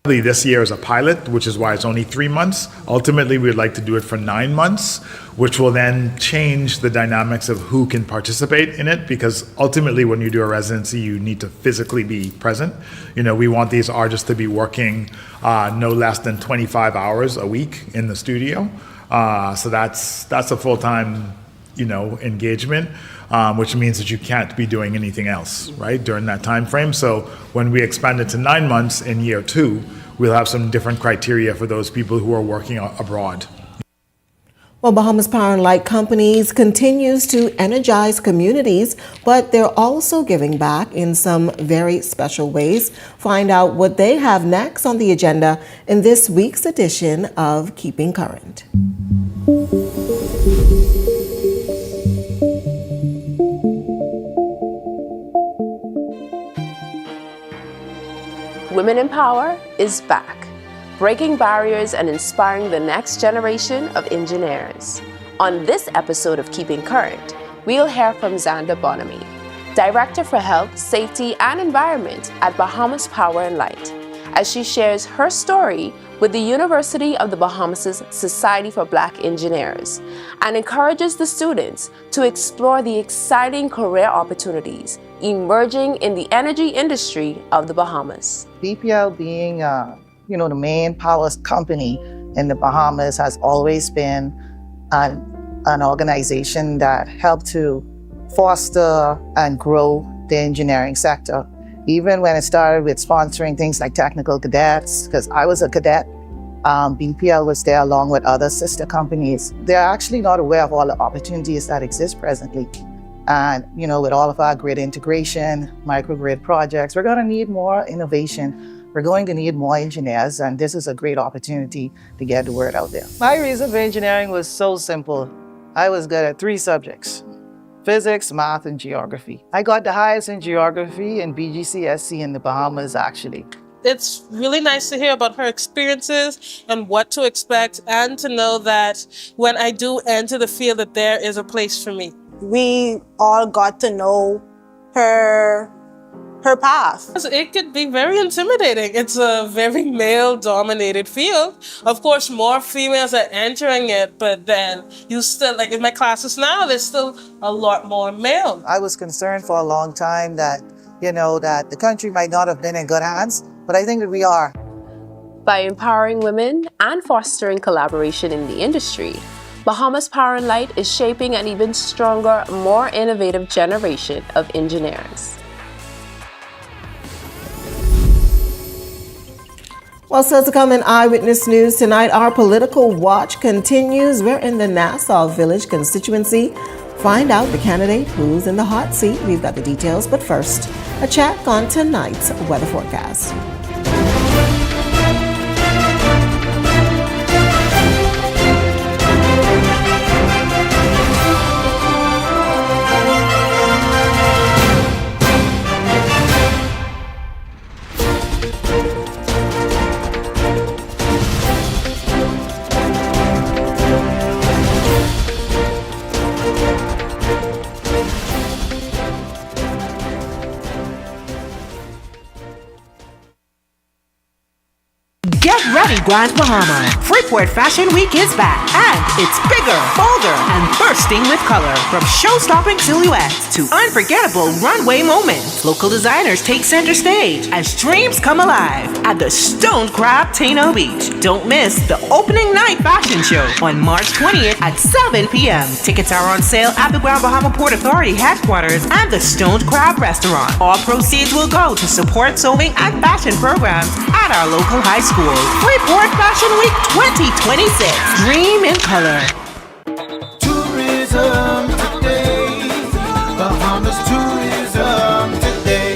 This year is a pilot, which is why it's only 3 months. Ultimately, we'd like to do it for 9 months, which will then change the dynamics of who can participate in it, because ultimately when you do a residency, you need to physically be present. We want these artists to be working no less than 25 hours a week in the studio. So that's a full-time, engagement. Which means that you can't be doing anything else, right, during that time frame. So when we expand it to 9 months in year 2, we'll have some different criteria for those people who are working abroad. Well, Bahamas Power and Light Companies continues to energize communities, but they're also giving back in some very special ways. Find out what they have next on the agenda in this week's edition of Keeping Current. Women in Power is back, breaking barriers and inspiring the next generation of engineers. On this episode of Keeping Current, we'll hear from Xanda Bonamy, Director for Health, Safety, and Environment at Bahamas Power and Light, as she shares her story with the University of the Bahamas' Society for Black Engineers and encourages the students to explore the exciting career opportunities emerging in the energy industry of the Bahamas. BPL being, the main power company in the Bahamas has always been an organization that helped to foster and grow the engineering sector. Even when it started with sponsoring things like technical cadets, because I was a cadet, BPL was there along with other sister companies. They're actually not aware of all the opportunities that exist presently. And, with all of our grid integration, microgrid projects, we're going to need more innovation. We're going to need more engineers, and this is a great opportunity to get the word out there. My reason for engineering was so simple. I was good at 3 subjects: physics, math, and geography. I got the highest in geography in BGCSE in the Bahamas, actually. It's really nice to hear about her experiences and what to expect, and to know that when I do enter the field that there is a place for me. We all got to know her her path. It could be very intimidating. It's a very male-dominated field. Of course, more females are entering it, but then you still, like in my classes now, there's still a lot more male. I was concerned for a long time that, that the country might not have been in good hands, but I think that we are. By empowering women and fostering collaboration in the industry, Bahamas Power and Light is shaping an even stronger, more innovative generation of engineers. Well, so to come in Eyewitness News tonight, our political watch continues. We're in the Nassau Village constituency. Find out the candidate who's in the hot seat. We've got the details, but first, a check on tonight's weather forecast. Get ready, Grand Bahama. Freeport Fashion Week is back, and it's bigger, bolder, and bursting with color. From show-stopping silhouettes to unforgettable runway moments, local designers take center stage as dreams come alive at the Stoned Crab Tano Beach. Don't miss the opening night fashion show on March 20th at 7 p.m. Tickets are on sale at the Grand Bahama Port Authority headquarters and the Stoned Crab Restaurant. All proceeds will go to support sewing and fashion programs at our local high school. Freeport Fashion Week 2026. Dream in color. Tourism today. Bahamas tourism today.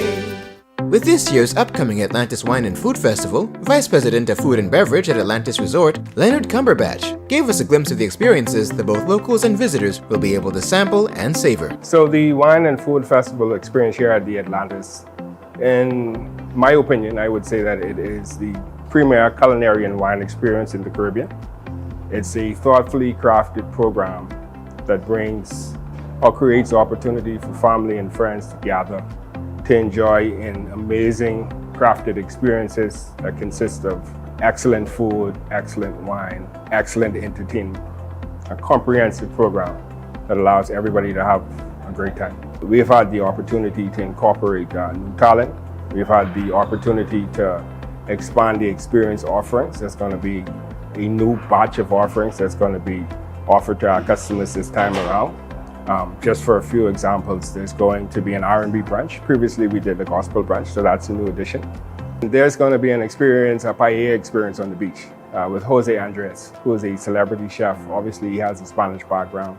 With this year's upcoming Atlantis Wine and Food Festival, Vice President of Food and Beverage at Atlantis Resort, Leonard Cumberbatch, gave us a glimpse of the experiences that both locals and visitors will be able to sample and savor. So the Wine and Food Festival experience here at the Atlantis, in my opinion, I would say that it is the premier culinary and wine experience in the Caribbean. It's a thoughtfully crafted program that brings or creates opportunity for family and friends to gather to enjoy in amazing crafted experiences that consist of excellent food, excellent wine, excellent entertainment, a comprehensive program that allows everybody to have a great time. We've had the opportunity to incorporate new talent. We've had the opportunity to expand the experience offerings. There's going to be a new batch of offerings that's going to be offered to our customers this time around. Just for a few examples, there's going to be an R&B brunch. Previously, we did the gospel brunch, so that's a new addition. There's going to be an experience, a paella experience on the beach with Jose Andres, who is a celebrity chef. Obviously, he has a Spanish background,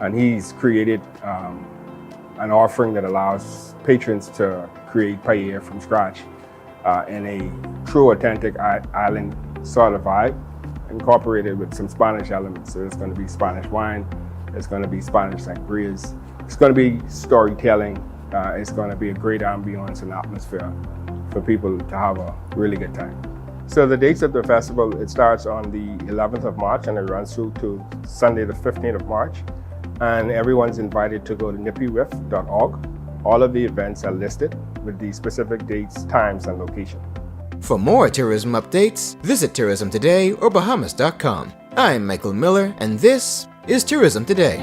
and he's created an offering that allows patrons to create paella from scratch in a true, authentic island sort of vibe, incorporated with some Spanish elements. So there's going to be Spanish wine, there's going to be Spanish sangrias, it's going to be storytelling, it's going to be a great ambience and atmosphere for people to have a really good time. So the dates of the festival, it starts on the 11th of March and it runs through to Sunday the 15th of March. And everyone's invited to go to nippywith.org. All of the events are listed with the specific dates, times, and location. For more tourism updates, visit Tourism Today or Bahamas.com. I'm Michael Miller, and this is Tourism Today.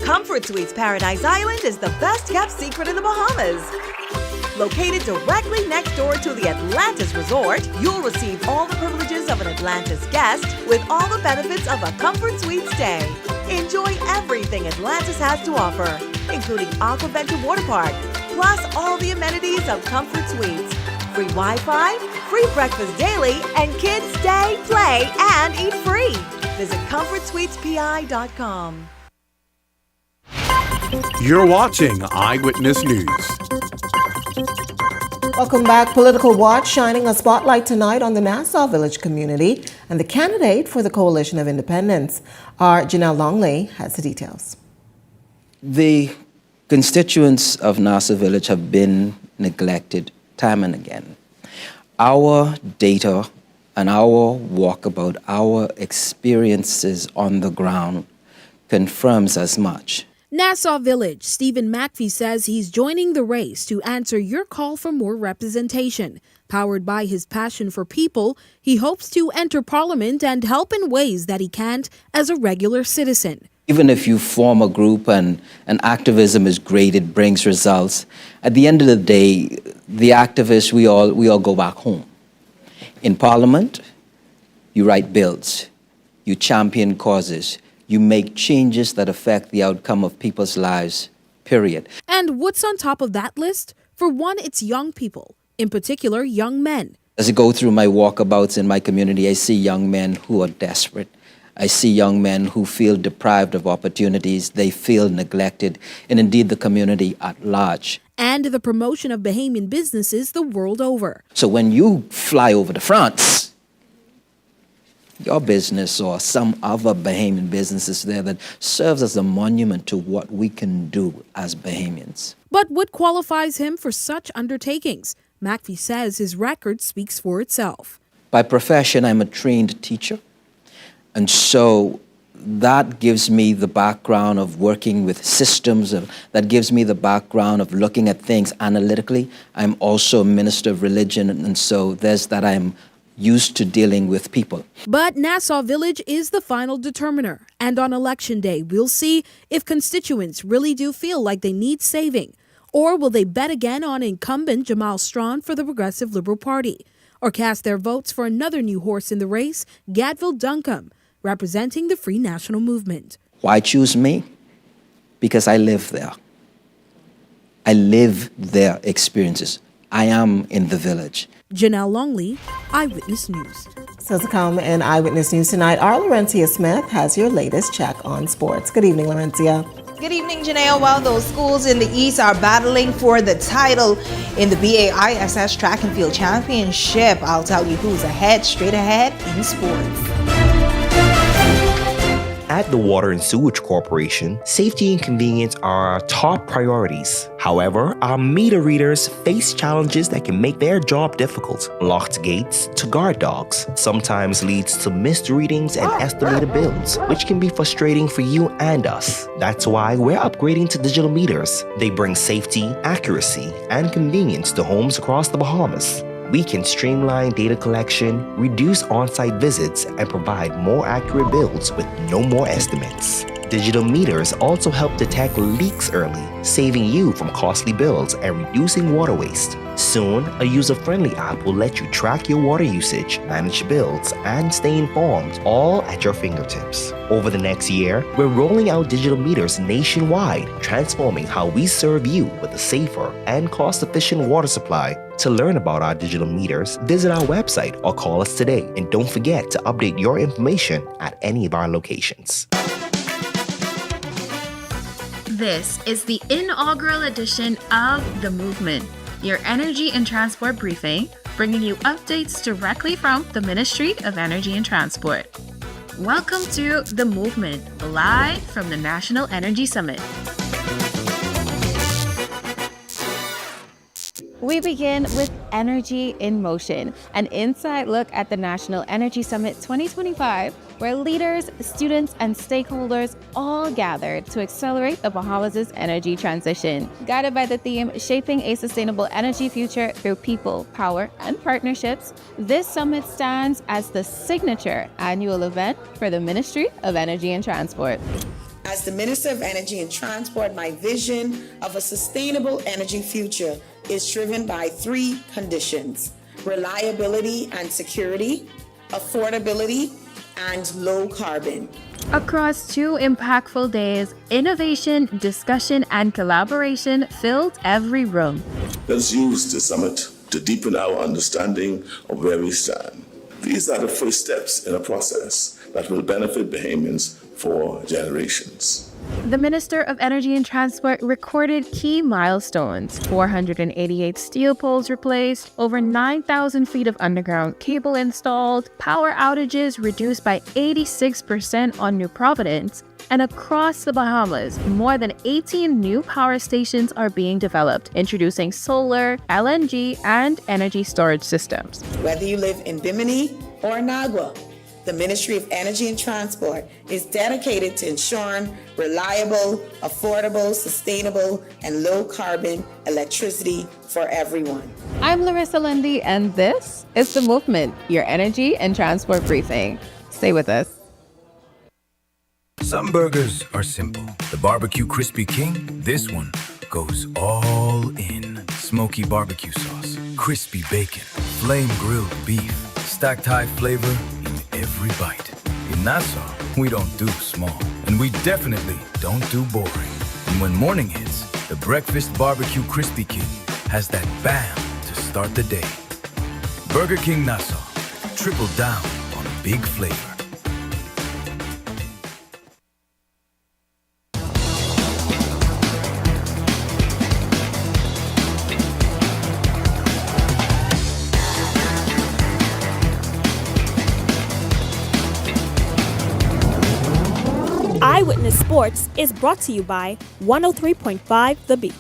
Comfort Suites Paradise Island is the best-kept secret in the Bahamas. Located directly next door to the Atlantis Resort, you'll receive all the privileges of an Atlantis guest with all the benefits of a Comfort Suite stay. Enjoy everything Atlantis has to offer, including Aquaventure Water Park, plus all the amenities of Comfort Suites. Free Wi-Fi, free breakfast daily, and kids stay, play, and eat free. Visit ComfortSuitesPI.com. You're watching Eyewitness News. Welcome back. Political Watch shining a spotlight tonight on the Nassau Village community and the candidate for the Coalition of Independence. Our Janelle Longley has the details. The constituents of Nassau Village have been neglected time and again. Our data and our walkabout, our experiences on the ground confirms as much. Nassau Village, Stephen McPhee says he's joining the race to answer your call for more representation. Powered by his passion for people, he hopes to enter Parliament and help in ways that he can't as a regular citizen. Even if you form a group and activism is great, it brings results. At the end of the day, the activists, we all go back home. In Parliament, you write bills, you champion causes, you make changes that affect the outcome of people's lives, period. And what's on top of that list? For one, it's young people, in particular, young men. As I go through my walkabouts in my community, I see young men who are desperate. I see young men who feel deprived of opportunities, they feel neglected, and indeed the community at large. And the promotion of Bahamian businesses the world over. So when you fly over to France, your business or some other Bahamian businesses there that serves as a monument to what we can do as Bahamians. But what qualifies him for such undertakings? McPhee says his record speaks for itself. By profession, I'm a trained teacher. And so that gives me the background of working with systems, that gives me the background of looking at things analytically. I'm also a minister of religion, and so there's that I'm used to dealing with people. But Nassau Village is the final determiner. And on Election Day, we'll see if constituents really do feel like they need saving. Or will they bet again on incumbent Jamal Strawn for the Progressive Liberal Party? Or cast their votes for another new horse in the race, Gadville Duncombe, representing the Free National Movement. Why choose me? Because I live there. I live their experiences. I am in the village. Janelle Longley, Eyewitness News. So to come in Eyewitness News tonight, our Laurentia Smith has your latest check on sports. Good evening, Laurentia. Good evening, Janelle. While those schools in the East are battling for the title in the BAISS Track and Field Championship, I'll tell you who's ahead, straight ahead in sports. At the Water and Sewage Corporation, safety and convenience are our top priorities. However, our meter readers face challenges that can make their job difficult. Locked gates to guard dogs sometimes leads to missed readings and estimated bills, which can be frustrating for you and us. That's why we're upgrading to digital meters. They bring safety, accuracy, and convenience to homes across the Bahamas. We can streamline data collection, reduce on-site visits, and provide more accurate bills with no more estimates. Digital meters also help detect leaks early, saving you from costly bills and reducing water waste. Soon, a user-friendly app will let you track your water usage, manage bills, and stay informed, all at your fingertips. Over the next year, we're rolling out digital meters nationwide, transforming how we serve you with a safer and cost-efficient water supply. To learn about our digital meters, visit our website or call us today. And don't forget to update your information at any of our locations. This is the inaugural edition of The Movement, your energy and transport briefing, bringing you updates directly from the Ministry of Energy and Transport. Welcome to The Movement, live from the National Energy Summit. We begin with Energy in Motion, an inside look at the National Energy Summit 2025, where leaders, students, and stakeholders all gathered to accelerate the Bahamas' energy transition. Guided by the theme, Shaping a Sustainable Energy Future Through People, Power, and Partnerships, this summit stands as the signature annual event for the Ministry of Energy and Transport. As the Minister of Energy and Transport, my vision of a sustainable energy future is driven by three conditions: reliability and security, affordability, and low carbon. Across 2 impactful days, innovation, discussion, and collaboration filled every room. Let's use the summit to deepen our understanding of where we stand. These are the first steps in a process that will benefit Bahamians for generations. The Minister of Energy and Transport recorded key milestones: 488 steel poles replaced, over 9,000 feet of underground cable installed, power outages reduced by 86% on New Providence, and across the Bahamas, more than 18 new power stations are being developed, introducing solar, LNG, and energy storage systems. Whether you live in Bimini or Nagua, The Ministry of Energy and Transport is dedicated to ensuring reliable, affordable, sustainable, and low-carbon electricity for everyone. I'm Larissa Lundy, and this is The Movement, your energy and transport briefing. Stay with us. Some burgers are simple. The Barbecue Crispy King, this one goes all in. Smoky barbecue sauce, crispy bacon, flame grilled beef, stacked high flavor in every bite. In Nassau, we don't do small, and we definitely don't do boring. And when morning hits, the Breakfast Barbecue Crispy King has that bam to start the day. Burger King Nassau, triple down on big flavor. Eyewitness Sports is brought to you by 103.5 The Beat.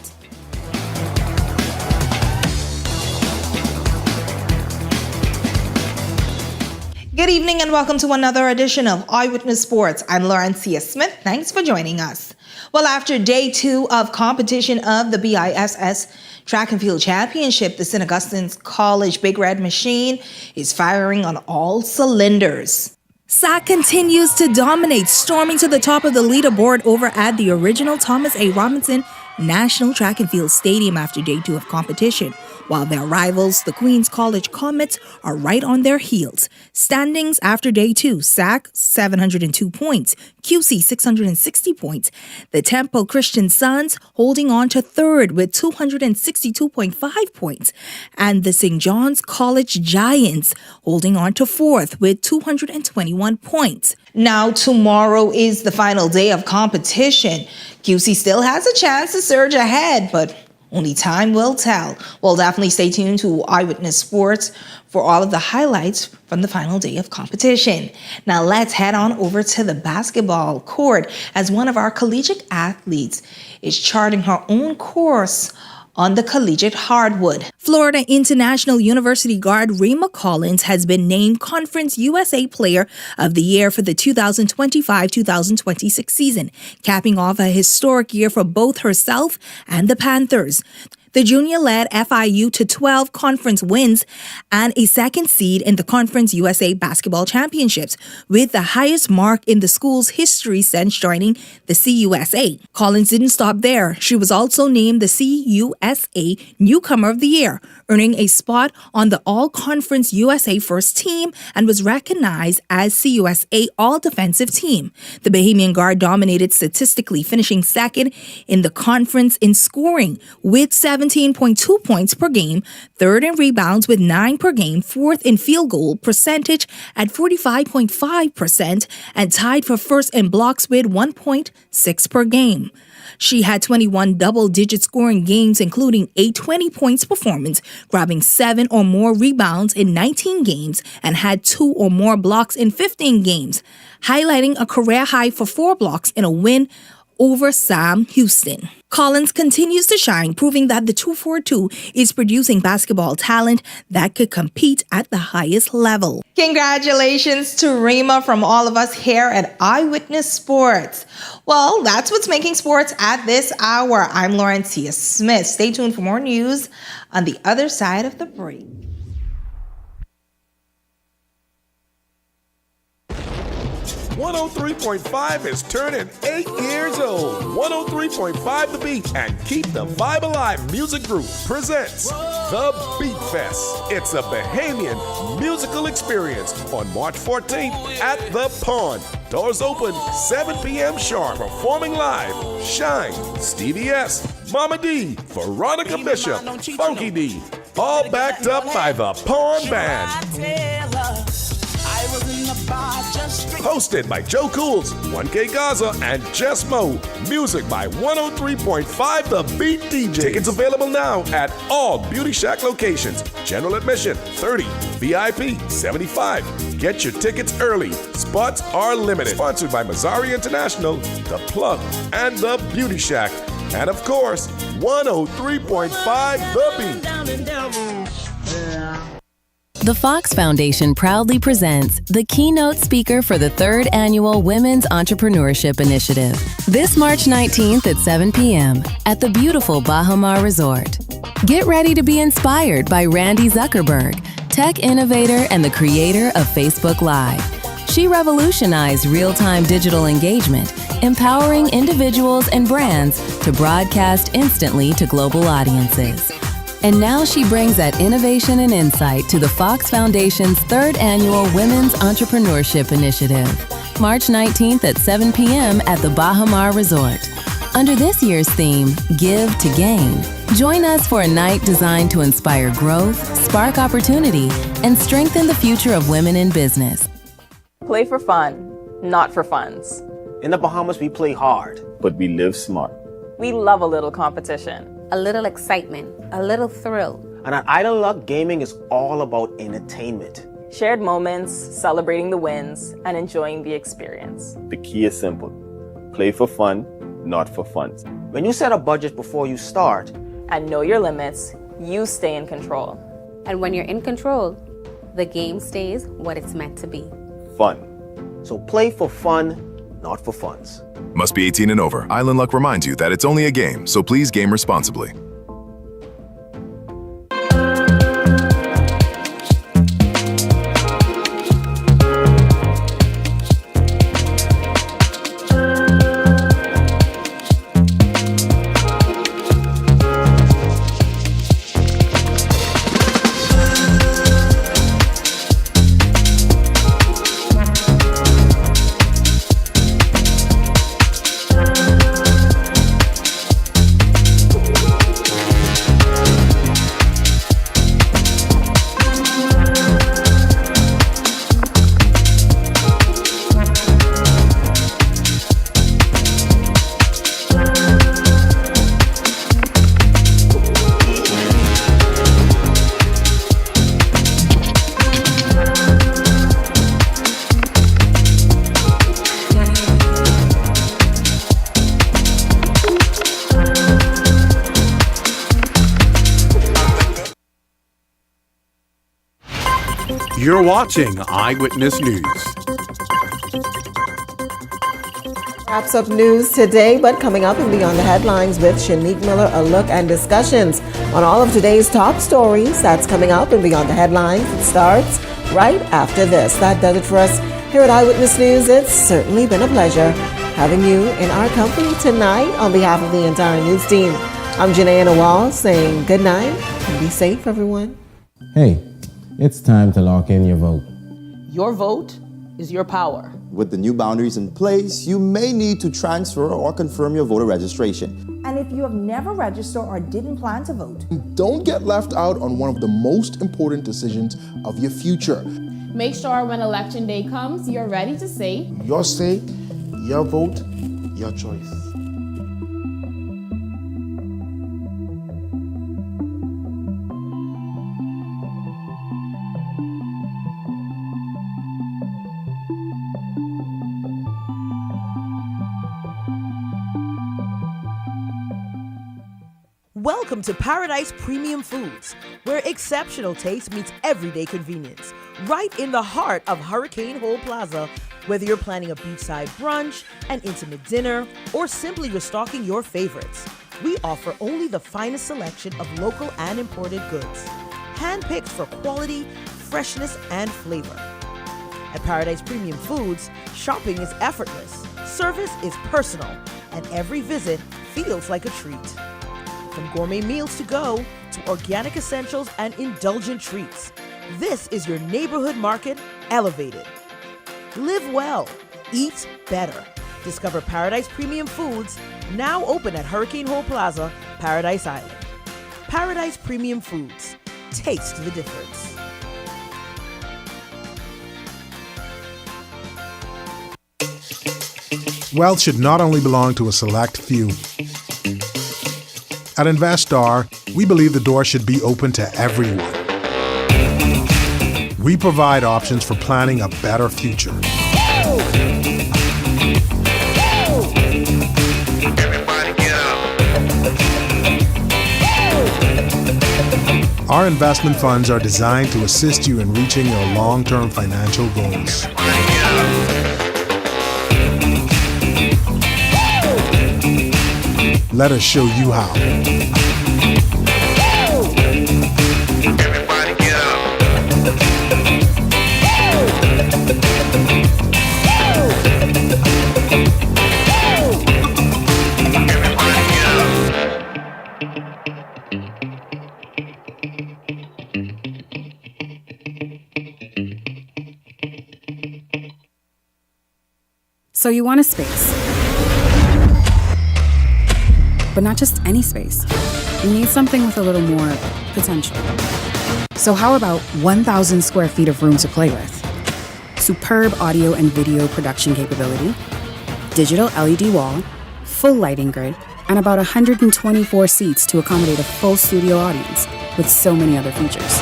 Good evening and welcome to another edition of Eyewitness Sports. I'm Laurencia Smith. Thanks for joining us. Well, after day 2 of competition of the BISS Track and Field Championship, the St. Augustine's College Big Red Machine is firing on all cylinders. SAC continues to dominate, storming to the top of the leaderboard over at the original Thomas A. Robinson National Track and Field Stadium after day 2 of competition, while their rivals, the Queens College Comets, are right on their heels. Standings after day 2, SAC 702 points, QC 660 points. The Temple Christian Sons holding on to third with 262.5 points, and the St. John's College Giants holding on to fourth with 221 points. Now, tomorrow is the final day of competition. QC still has a chance to surge ahead, but only time will tell. Well, definitely stay tuned to Eyewitness Sports for all of the highlights from the final day of competition. Now, let's head on over to the basketball court as one of our collegiate athletes is charting her own course on the collegiate hardwood. Florida International University guard Rima Collins has been named Conference USA Player of the Year for the 2025-2026 season, capping off a historic year for both herself and the Panthers. The junior led FIU to 12 conference wins and a second seed in the Conference USA Basketball Championships, with the highest mark in the school's history since joining the CUSA. Collins didn't stop there. She was also named the CUSA Newcomer of the Year, earning a spot on the All-Conference USA First Team and was recognized as CUSA All-Defensive Team. The Bahamian guard dominated statistically, finishing second in the conference in scoring with 17.2 points per game, third in rebounds with 9 per game, fourth in field goal percentage at 45.5%, and tied for first in blocks with 1.6 per game. She had 21 double-digit scoring games, including a 20-points performance, grabbing 7 or more rebounds in 19 games, and had 2 or more blocks in 15 games, highlighting a career high for 4 blocks in a win over Sam Houston. Collins continues to shine, proving that the 242 is producing basketball talent that could compete at the highest level. Congratulations to Rima from all of us here at Eyewitness Sports. Well, that's what's making sports at this hour. I'm Laurencia Smith. Stay tuned for more news on the other side of the break. 103.5 is turning 8 years old. 103.5 The Beat and Keep the Vibe Alive Music Group presents The Beat Fest. It's a Bahamian musical experience on March 14th at The Pond. Doors open 7 p.m. sharp. Performing live, Shine, Stevie S, Mama D, Veronica Bishop, Funky D, all backed up by The Pond Band. Hosted by Joe Cools, 1K Gaza, and Jess Mo. Music by 103.5 The Beat DJ. Tickets available now at all Beauty Shack locations. General admission, $30. VIP, $75. Get your tickets early. Spots are limited. Sponsored by Mazzari International, The Plug, and The Beauty Shack. And of course, 103.5 The Beat. The Fox Foundation proudly presents the keynote speaker for the 3rd Annual Women's Entrepreneurship Initiative, this March 19th at 7 p.m. at the beautiful Bahamas Resort. Get ready to be inspired by Randy Zuckerberg, tech innovator and the creator of Facebook Live. She revolutionized real-time digital engagement, empowering individuals and brands to broadcast instantly to global audiences. And now she brings that innovation and insight to the Fox Foundation's 3rd Annual Women's Entrepreneurship Initiative, March 19th at 7 p.m. at the Bahamas Resort. Under this year's theme, Give to Gain, join us for a night designed to inspire growth, spark opportunity, and strengthen the future of women in business. Play for fun, not for funds. In the Bahamas, we play hard, but we live smart. We love a little competition. A little excitement, a little thrill. And at Idle Luck, gaming is all about entertainment. Shared moments, celebrating the wins, and enjoying the experience. The key is simple. Play for fun, not for funds. When you set a budget before you start, and know your limits, you stay in control. And when you're in control, the game stays what it's meant to be. Fun. So play for fun, not for funds. Must be 18 and over. Island Luck reminds you that it's only a game, so please game responsibly. You're watching Eyewitness News. Wraps up news today, but coming up and Beyond the Headlines with Shanique Miller, a look and discussions on all of today's top stories. That's coming up and Beyond the Headlines. It starts right after this. That does it for us here at Eyewitness News. It's certainly been a pleasure having you in our company tonight. On behalf of the entire news team, I'm Janae Nawal saying good night and be safe, everyone. Hey, it's time to lock in your vote. Your vote is your power. With the new boundaries in place, you may need to transfer or confirm your voter registration. And if you have never registered or didn't plan to vote, don't get left out on one of the most important decisions of your future. Make sure when election day comes, you're ready to say, your say, your vote, your choice. Welcome to Paradise Premium Foods, where exceptional taste meets everyday convenience. Right in the heart of Hurricane Hole Plaza, whether you're planning a beachside brunch, an intimate dinner, or simply restocking your favorites, we offer only the finest selection of local and imported goods, handpicked for quality, freshness, and flavor. At Paradise Premium Foods, shopping is effortless, service is personal, and every visit feels like a treat. From gourmet meals to go to organic essentials and indulgent treats, this is your neighborhood market elevated. Live well, eat better. Discover Paradise Premium Foods, now open at Hurricane Hole Plaza, Paradise Island. Paradise Premium Foods. Taste the difference. Wealth should not only belong to a select few. At Investar, we believe the door should be open to everyone. We provide options for planning a better future. Our investment funds are designed to assist you in reaching your long-term financial goals. Let us show you how. So you want a space, but not just any space. You need something with a little more potential. So how about 1,000 square feet of room to play with? Superb audio and video production capability, digital LED wall, full lighting grid, and about 124 seats to accommodate a full studio audience with so many other features.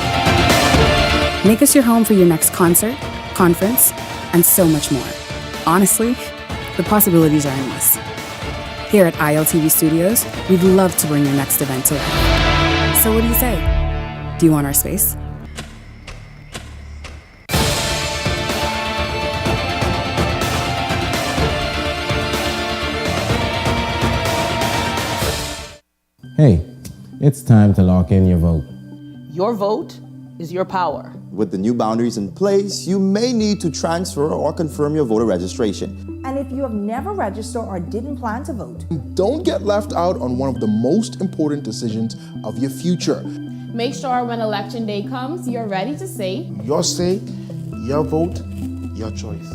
Make us your home for your next concert, conference, and so much more. Honestly, the possibilities are endless. Here at ILTV Studios, we'd love to bring your next event to life. So what do you say? Do you want our space? Hey, it's time to lock in your vote. Your vote is your power. With the new boundaries in place, you may need to transfer or confirm your voter registration. And if you have never registered or didn't plan to vote, Don't get left out on one of the most important decisions of your future. Make sure when election day comes, you're ready to say, Your say, your vote, your choice.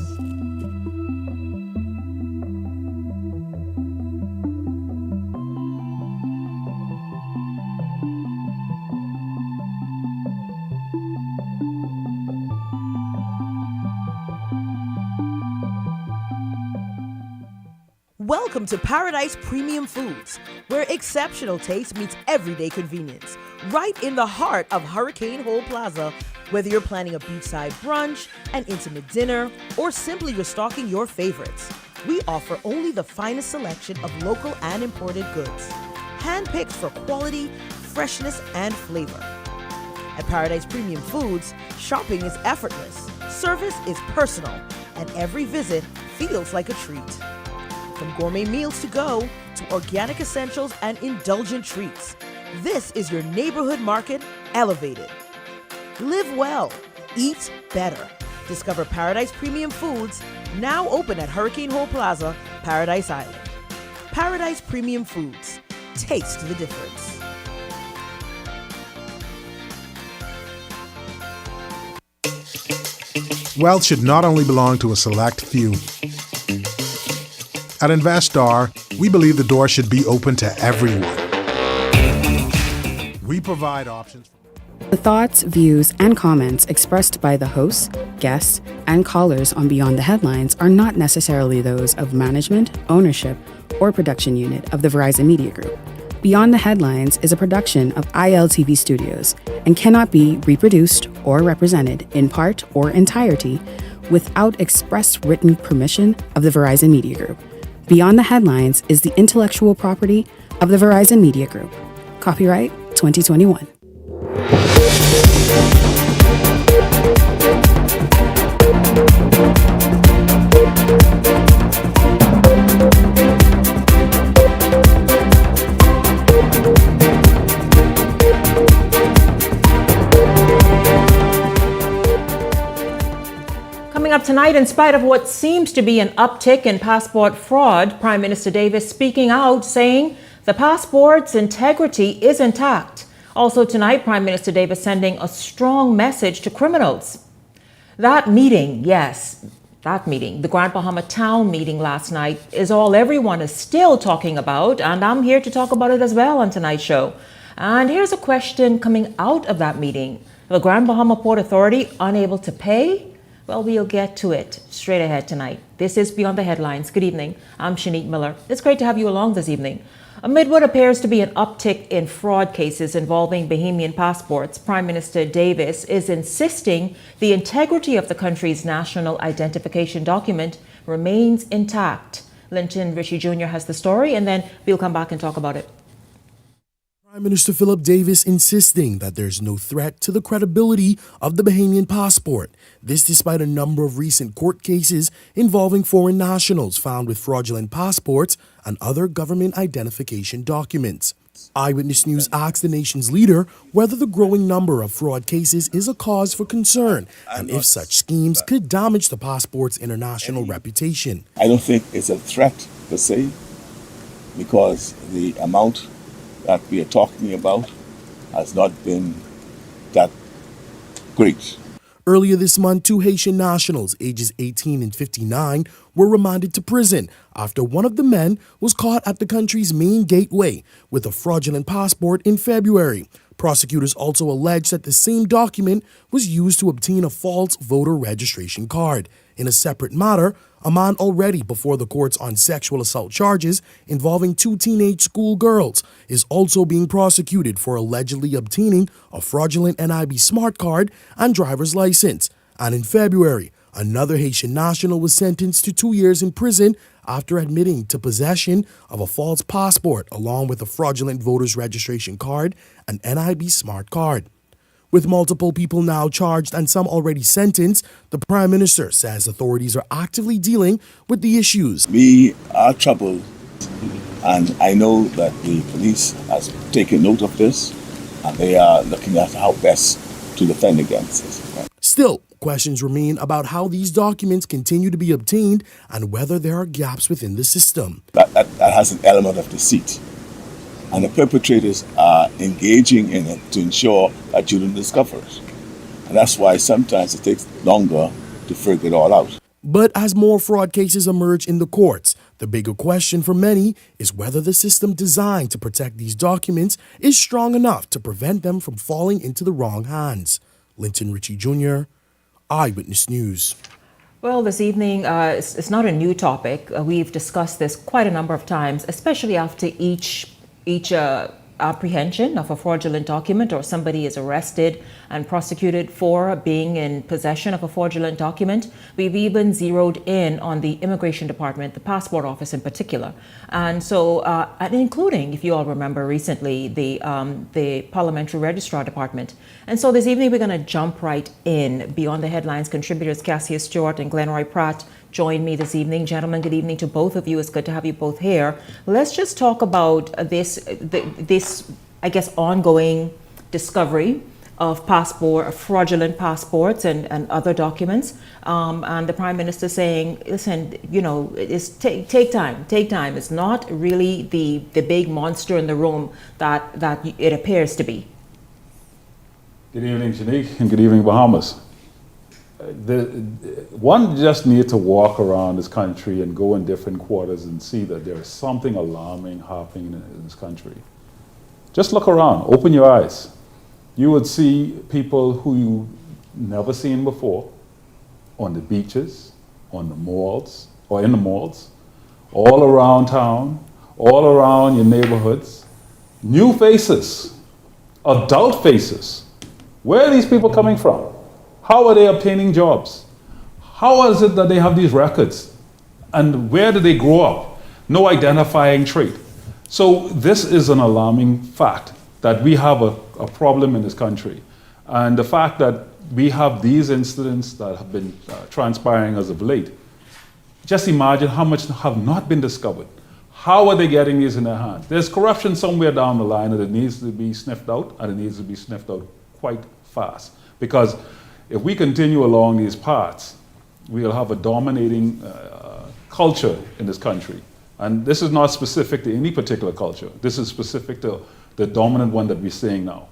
Welcome to Paradise Premium Foods, where exceptional taste meets everyday convenience. Right in the heart of Hurricane Hole Plaza, whether you're planning a beachside brunch, an intimate dinner, or simply restocking your favorites, we offer only the finest selection of local and imported goods, handpicked for quality, freshness, and flavor. At Paradise Premium Foods, shopping is effortless, service is personal, and every visit feels like a treat. From gourmet meals to go to organic essentials and indulgent treats, this is your neighborhood market elevated. Live well, eat better. Discover Paradise Premium Foods, now open at Hurricane Hole Plaza, Paradise Island. Paradise Premium Foods. Taste the difference. Wealth should not only belong to a select few. At Investar, we believe the door should be open to everyone. We provide options. The thoughts, views, and comments expressed by the hosts, guests, and callers on Beyond the Headlines are not necessarily those of management, ownership, or production unit of the Verizon Media Group. Beyond the Headlines is a production of ILTV Studios and cannot be reproduced or represented in part or entirety without express written permission of the Verizon Media Group. Beyond the Headlines is the intellectual property of the Verizon Media Group. Copyright 2021. Coming up tonight, in spite of what seems to be an uptick in passport fraud, Prime Minister Davis speaking out saying the passport's integrity is intact. Also tonight, Prime Minister Davis sending a strong message to criminals. That meeting, the Grand Bahama Town meeting last night is all everyone is still talking about, and I'm here to talk about it as well on tonight's show. And here's a question coming out of that meeting. The Grand Bahama Port Authority unable to pay? Well, we'll get to it straight ahead tonight. This is Beyond the Headlines. Good evening. I'm Shanique Miller. It's great to have you along this evening. Amid what appears to be an uptick in fraud cases involving Bahamian passports, Prime Minister Davis is insisting the integrity of the country's national identification document remains intact. Linton Ritchie Jr. has the story, and then we'll come back and talk about it. Prime Minister Philip Davis insisting that there's no threat to the credibility of the Bahamian passport. This despite a number of recent court cases involving foreign nationals found with fraudulent passports and other government identification documents. Eyewitness News asked the nation's leader whether the growing number of fraud cases is a cause for concern and if such schemes could damage the passport's international reputation. I don't think it's a threat per se, because the amount that we are talking about has not been that great. Earlier this month, 2 Haitian nationals, ages 18 and 59, were remanded to prison after one of the men was caught at the country's main gateway with a fraudulent passport in February. Prosecutors also alleged that the same document was used to obtain a false voter registration card. In a separate matter, a man already before the courts on sexual assault charges involving 2 teenage schoolgirls is also being prosecuted for allegedly obtaining a fraudulent NIB smart card and driver's license. And in February, another Haitian national was sentenced to 2 years in prison after admitting to possession of a false passport along with a fraudulent voter's registration card and NIB smart card. With multiple people now charged and some already sentenced, the Prime Minister says authorities are actively dealing with the issues. We are troubled, and I know that the police has taken note of this, and they are looking at how best to defend against this. Still, questions remain about how these documents continue to be obtained and whether there are gaps within the system. That has an element of deceit. And the perpetrators are engaging in it to ensure that you don't discover it. And that's why sometimes it takes longer to figure it all out. But as more fraud cases emerge in the courts, the bigger question for many is whether the system designed to protect these documents is strong enough to prevent them from falling into the wrong hands. Linton Ritchie Jr., Eyewitness News. Well, this evening, it's not a new topic. We've discussed this quite a number of times, especially after each apprehension of a fraudulent document, or somebody is arrested and prosecuted for being in possession of a fraudulent document. We've even zeroed in on the Immigration Department, the Passport Office in particular. And so, and including, if you all remember recently, the Parliamentary Registrar Department. And so this evening, we're going to jump right in. Beyond the Headlines contributors Cassia Stewart and Glenroy Pratt join me this evening. Gentlemen, good evening to both of you. It's good to have you both here. Let's just talk about this, I guess, ongoing discovery of fraudulent passports and other documents. And the Prime Minister saying, listen, you know, take time. It's not really the big monster in the room that it appears to be. Good evening, Shanique, and good evening, Bahamas. One just needs to walk around this country and go in different quarters and see that there is something alarming happening in this country. Just look around, open your eyes. You would see people who you've never seen before on the beaches, on the malls, or in the malls, all around town, all around your neighborhoods. New faces, adult faces. Where are these people coming from? How are they obtaining jobs? How is it that they have these records? And where did they grow up? No identifying trait. So this is an alarming fact that we have a problem in this country. And the fact that we have these incidents that have been transpiring as of late, just imagine how much have not been discovered. How are they getting these in their hands? There's corruption somewhere down the line, and it needs to be sniffed out, and it needs to be sniffed out quite fast. Because if we continue along these paths, we'll have a dominating culture in this country. And this is not specific to any particular culture. This is specific to the dominant one that we're seeing now.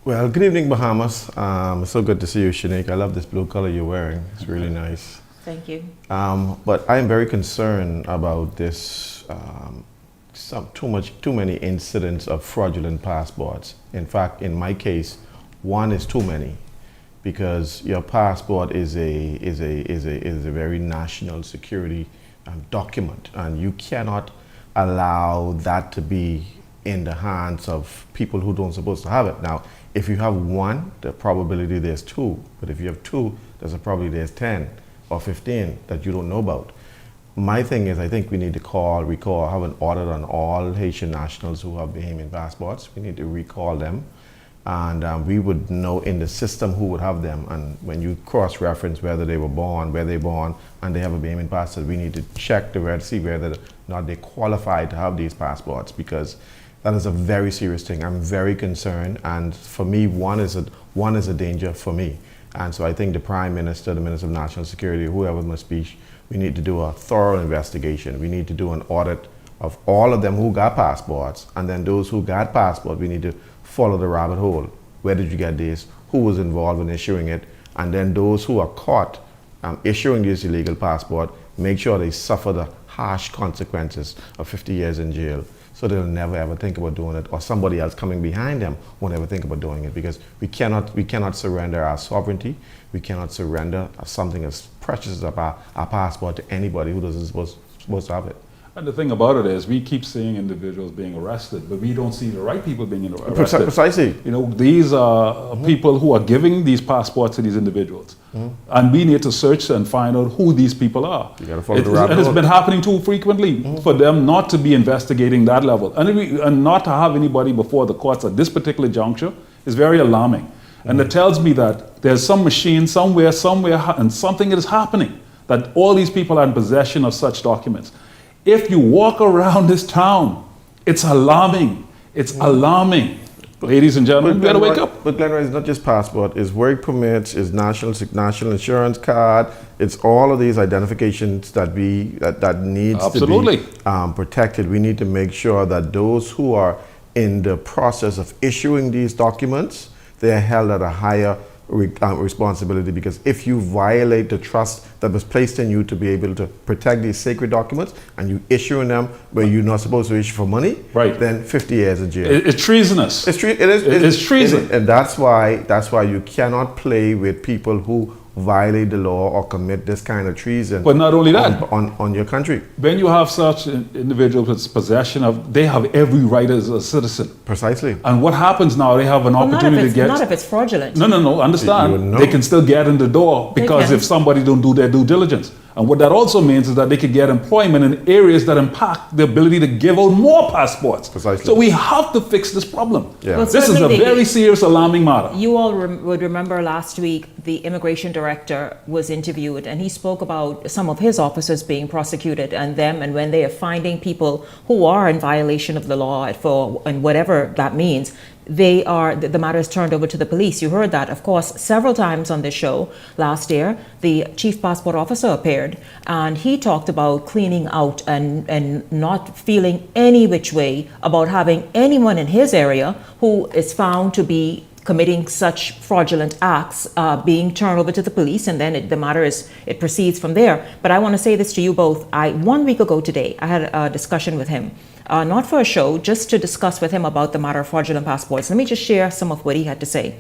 Well, good evening, Bahamas. It's so good to see you, Shanique. I love this blue color you're wearing. It's really nice. Thank you. But I am very concerned about this, too many incidents of fraudulent passports. In fact, in my case, one is too many, because your passport is a very national security document, and you cannot allow that to be in the hands of people who don't supposed to have it. Now, if you have one, the probability there's 2, but if you have 2, there's a probability there's 10 or 15 that you don't know about. My thing is, I think we need to have an audit on all Haitian nationals who have Bahamian passports. We need to recall them, and we would know in the system who would have them. And when you cross-reference whether they were born, where they born, and they have a Bahamian passport, we need to check to see whether or not they qualify to have these passports, because that is a very serious thing. I'm very concerned, and for me, one is a danger for me. And so I think the Prime Minister, the Minister of National Security, whoever must be, we need to do a thorough investigation. We need to do an audit of all of them who got passports, and then those who got passports, we need to follow the rabbit hole. Where did you get this? Who was involved in issuing it? And then those who are caught issuing this illegal passport, make sure they suffer the harsh consequences of 50 years in jail, so they'll never ever think about doing it, or somebody else coming behind them won't ever think about doing it, because we cannot surrender our sovereignty. We cannot surrender something as precious as our passport to anybody who doesn't supposed to have it. And the thing about it is, we keep seeing individuals being arrested, but we don't see the right people being arrested. Precisely. You know, these are people who are giving these passports to these individuals. And we need to search and find out who these people are. You gotta follow the rabbit hole. It's been happening too frequently for them not to be investigating that level. And not to have anybody before the courts at this particular juncture is very alarming. And it tells me that there's some machine somewhere, and something is happening, that all these people are in possession of such documents. If you walk around this town, it's alarming. It's alarming. Ladies and gentlemen, we gotta wake up. But Glenroy, it's not just passport, it's work permits, it's national insurance card, it's all of these identifications that needs Absolutely. to be protected. We need to make sure that those who are in the process of issuing these documents, they're held at a higher responsibility, because if you violate the trust that was placed in you to be able to protect these sacred documents, and you issuing them where you're not supposed to issue for money, then 50 years in jail. It's treasonous. It's treason. And that's why you cannot play with people who violate the law or commit this kind of treason. But not only that, on your country. When you have such individuals with possession of, they have every right as a citizen. Precisely. And what happens now, they have an opportunity to get... Not if it's fraudulent. No, understand. They can still get in the door, because if somebody don't do their due diligence. And what that also means is that they could get employment in areas that impact the ability to give out more passports. Precisely. So we have to fix this problem. Yeah. Well, this is a very serious, alarming matter. You all would remember last week the immigration director was interviewed, and he spoke about some of his officers being prosecuted, and when they are finding people who are in violation of the law and whatever that means, the matter is turned over to the police. You heard that, of course, several times on this show last year. The chief passport officer appeared, and he talked about cleaning out and not feeling any which way about having anyone in his area who is found to be committing such fraudulent acts being turned over to the police, and then the matter it proceeds from there. But I want to say this to you both. 1 week ago today, I had a discussion with him. Not for a show, just to discuss with him about the matter of fraudulent passports. Let me just share some of what he had to say.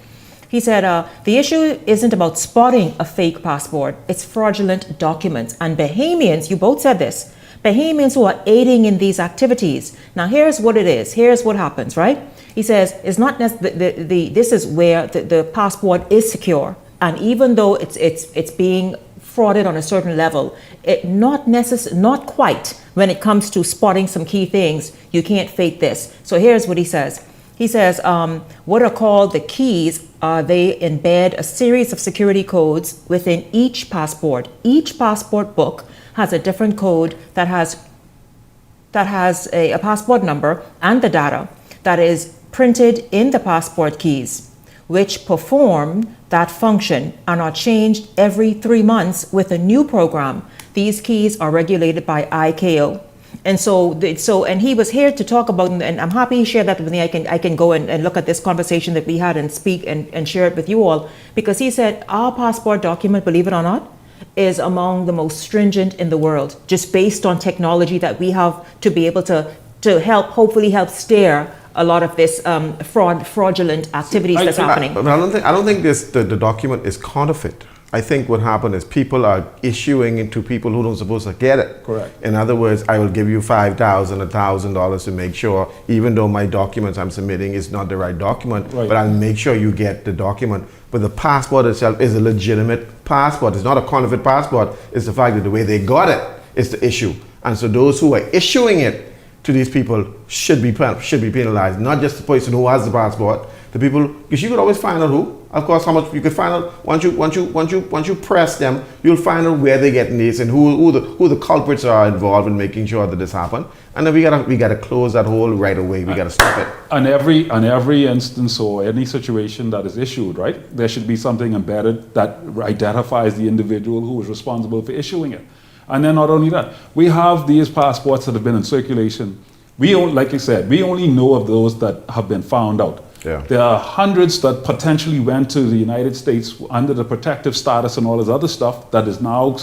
He said, the issue isn't about spotting a fake passport, it's fraudulent documents. And Bahamians, you both said this, Bahamians who are aiding in these activities. Now here's what it is, here's what happens, right? He says, it's not this is where the passport is secure. And even though it's being frauded on a certain level, not quite when it comes to spotting some key things. You can't fake this. So here's what he says. He says, what are called the keys, they embed a series of security codes within each passport. Each passport book has a different code that has a passport number and the data that is printed in the passport keys, which perform that function and are changed every 3 months with a new program. These keys are regulated by ICAO. And and he was here to talk about, and I'm happy he shared that with me. I can go and look at this conversation that we had and speak and share it with you all, because he said our passport document, believe it or not, is among the most stringent in the world, just based on technology that we have to be able to hopefully help steer a lot of this fraudulent activities that's happening. But I don't think the document is counterfeit. I think what happened is people are issuing it to people who don't supposed to get it. Correct. In other words, I will give you $5,000, $1,000 to make sure, even though my documents I'm submitting is not the right document, but I'll make sure you get the document. But the passport itself is a legitimate passport. It's not a counterfeit passport. It's the fact that the way they got it is the issue. And so those who are issuing it to these people should be penalized, not just the person who has the passport. The people, because you could always find out who. Of course, how much you could find out once you press them, you'll find out where they're getting this and who the culprits are involved in making sure that this happen. And then we gotta close that hole right away. We gotta stop it. On every instance or any situation that is issued, right, there should be something embedded that identifies the individual who is responsible for issuing it. And then not only that, we have these passports that have been in circulation. Like you said, we only know of those that have been found out. Yeah. There are hundreds that potentially went to the United States under the protective status and all this other stuff that is now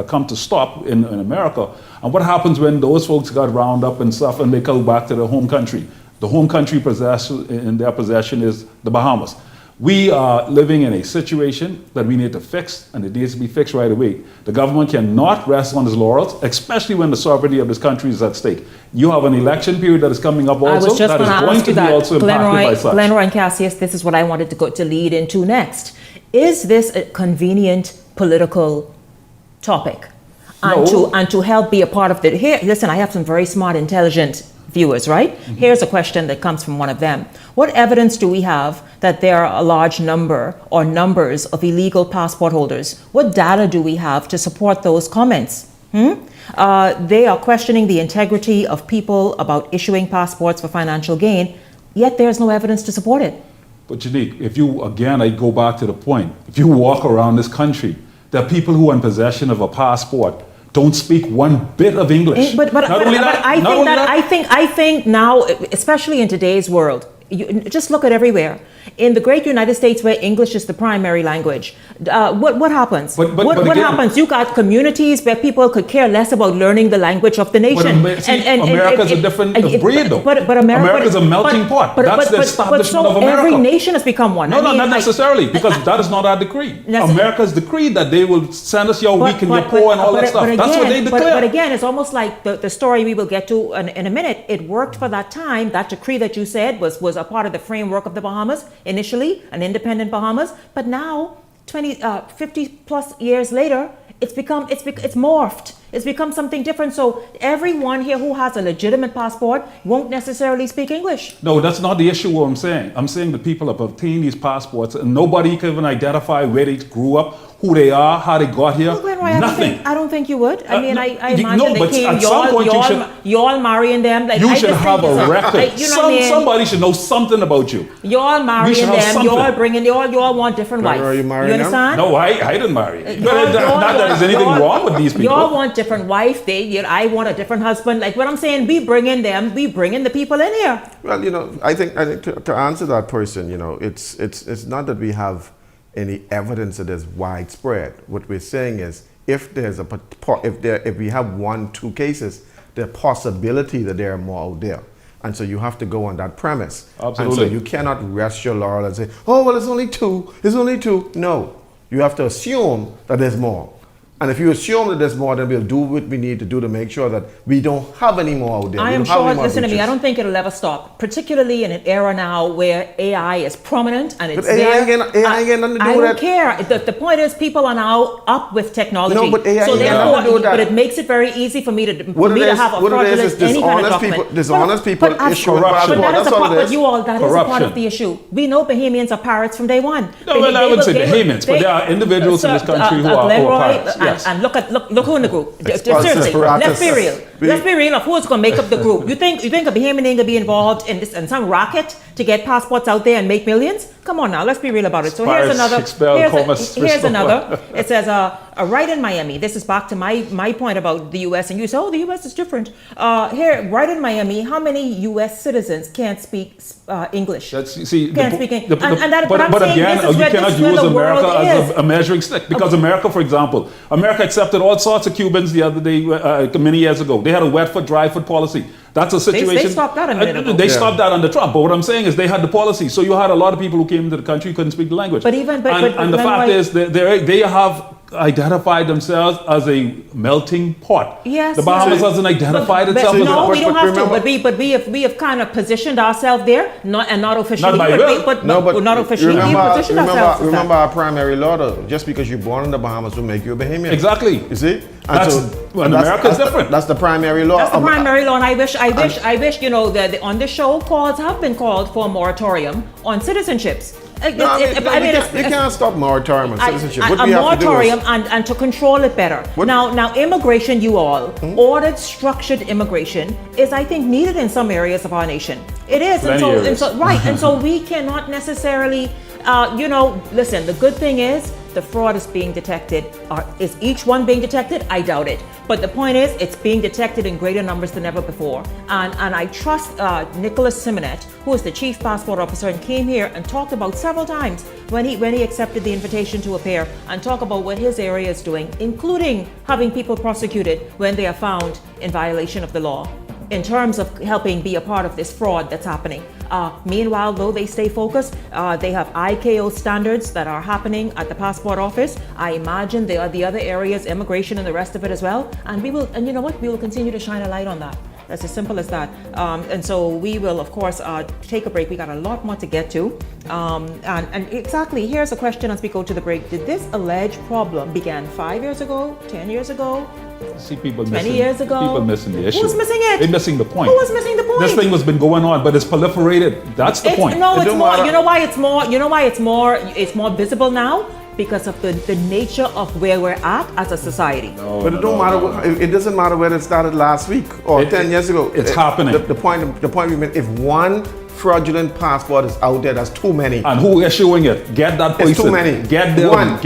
come to stop in America. And what happens when those folks got round up and stuff and they go back to their home country? The home country in their possession is the Bahamas. We are living in a situation that we need to fix, and it needs to be fixed right away. The government cannot rest on its laurels, especially when the sovereignty of this country is at stake. You have an election period that is coming up also that is going to be also impacted by such. Glenroy and Cassius, this is what I wanted to lead into next. Is this a convenient political topic? And to help be a part of it. Here, listen, I have some very smart, intelligent viewers, right? Mm-hmm. Here's a question that comes from one of them. What evidence do we have that there are a large number or numbers of illegal passport holders? What data do we have to support those comments? They are questioning the integrity of people about issuing passports for financial gain, yet there's no evidence to support it. But Unique, I go back to the point. If you walk around this country, there are people who are in possession of a passport don't speak one bit of English. I think now, especially in today's world, you just look at everywhere. In the great United States, where English is the primary language, what happens? What happens? You got communities where people could care less about learning the language of the nation. America's a different breed, though. But America's a melting pot. That's the establishment of America. Every nation has become one. No, not necessarily, because that is not our decree. America's decreed that they will send us your weak and your poor and all that stuff. That's what they declare. But again, it's almost like the story we will get to in a minute. It worked for that time. That decree that you said was a part of the framework of the Bahamas. Initially, an independent Bahamas, but now, 50 plus years later, it's morphed. It's become something different. So everyone here who has a legitimate passport won't necessarily speak English. No, that's not the issue. What I'm saying. I'm saying that people have obtained these passports and nobody can even identify where they grew up, who they are, how they got here. Well, nothing. I don't think you would. I mean, I imagine they came. Y'all marrying them. Like, you should have a record. Somebody should know something about you. Y'all marrying them. Y'all bringing. Y'all want different wives. Are you married? You understand? No, I didn't marry. Not that there's anything wrong with these people. Y'all want different wife. I want a different husband. Like what I'm saying, we bringing the people in here. Well, I think to answer that person, it's not that we have any evidence that is widespread. What we're saying is, if we have 1-2 cases, there's possibility that there are more out there, and so you have to go on that premise. Absolutely. And so you cannot rest your laurel and say, "Oh, well, it's only two. It's only two." No, you have to assume that there's more. And if you assume that there's more, then we'll do what we need to do to make sure that we don't have any more out there. I am sure, listen to me, I don't think it'll ever stop, particularly in an era now where AI is prominent and it's AI ain't nothing to do with that. I don't care. The point is people are now up with technology. No, but AI so ain't nothing to do with that. But it makes it very easy for me to have a fraudulent, any kind of document. Dishonest people issuing passports. That's all it is. But you all, that is a part of the issue. We know Bahamians are pirates from day one. No, I wouldn't say Bahamians, but there are individuals in this country who are pirates. Yes. And look who in the group. Seriously, let's be real. Let's be real of who's going to make up the group. You think a Bahamian ain't going to be involved in this and some racket to get passports out there and make millions? Come on now, let's be real about it. So here's another. It says a right in Miami. This is back to my point about the U.S. And you say, oh, the U.S. is different. Here, right in Miami, how many U.S. citizens can't speak English? Can't speak English. But again, you cannot use America as a measuring stick because America, for example, America accepted all sorts of Cubans the other day, many years ago. They had a wet foot, dry foot policy. That's a situation. They stopped that a minute ago. They stopped that under Trump. But what I'm saying is they had the policy. So you had a lot of people who came into the country who couldn't speak the language. But the fact is they have identified themselves as a melting pot. Yes. The Bahamas hasn't identified itself as no, we don't have to. But we have kind of positioned ourselves there, not officially. Not by will. But not officially. Remember our primary law, though. Just because you're born in the Bahamas will make you a Bahamian. Exactly. You see? America's different. That's the primary law. That's the primary law, and I wish, on this show, calls have been called for a moratorium on citizenships. You can't stop moratorium on citizenship. What A we have to do moratorium is, and to control it better. Now, immigration, ordered, structured immigration is, I think, needed in some areas of our nation. It is, and so we cannot necessarily, listen. The good thing is the fraud is being detected. Is each one being detected? I doubt it. But the point is, it's being detected in greater numbers than ever before. And I trust Nicholas Simonet, who is the chief passport officer and came here and talked about several times when he accepted the invitation to appear and talk about what his area is doing, including having people prosecuted when they are found in violation of the law, in terms of helping be a part of this fraud that's happening. Meanwhile, though, they stay focused. They have ICAO standards that are happening at the passport office. I imagine there are the other areas, immigration and the rest of it as well. And we will continue to shine a light on that. That's as simple as that. And so we will, of course, take a break. We got a lot more to get to. And exactly, here's a question as we go to the break. Did this alleged problem begin 5 years ago, 10 years ago? See, people 20 missing, years ago. People missing the issue. Who's missing it? They're missing the point. Who was missing the point? This thing has been going on, but it's proliferated. That's the point. No, it's more. You know why it's more? You know why it's more visible now? Because of the nature of where we're at as a society. But it don't matter. It doesn't matter whether it started last week or 10 years ago. It's happening. The point we made. If one fraudulent passport is out there, that's too many. And who issuing it? Get that person. It's too many. Get them.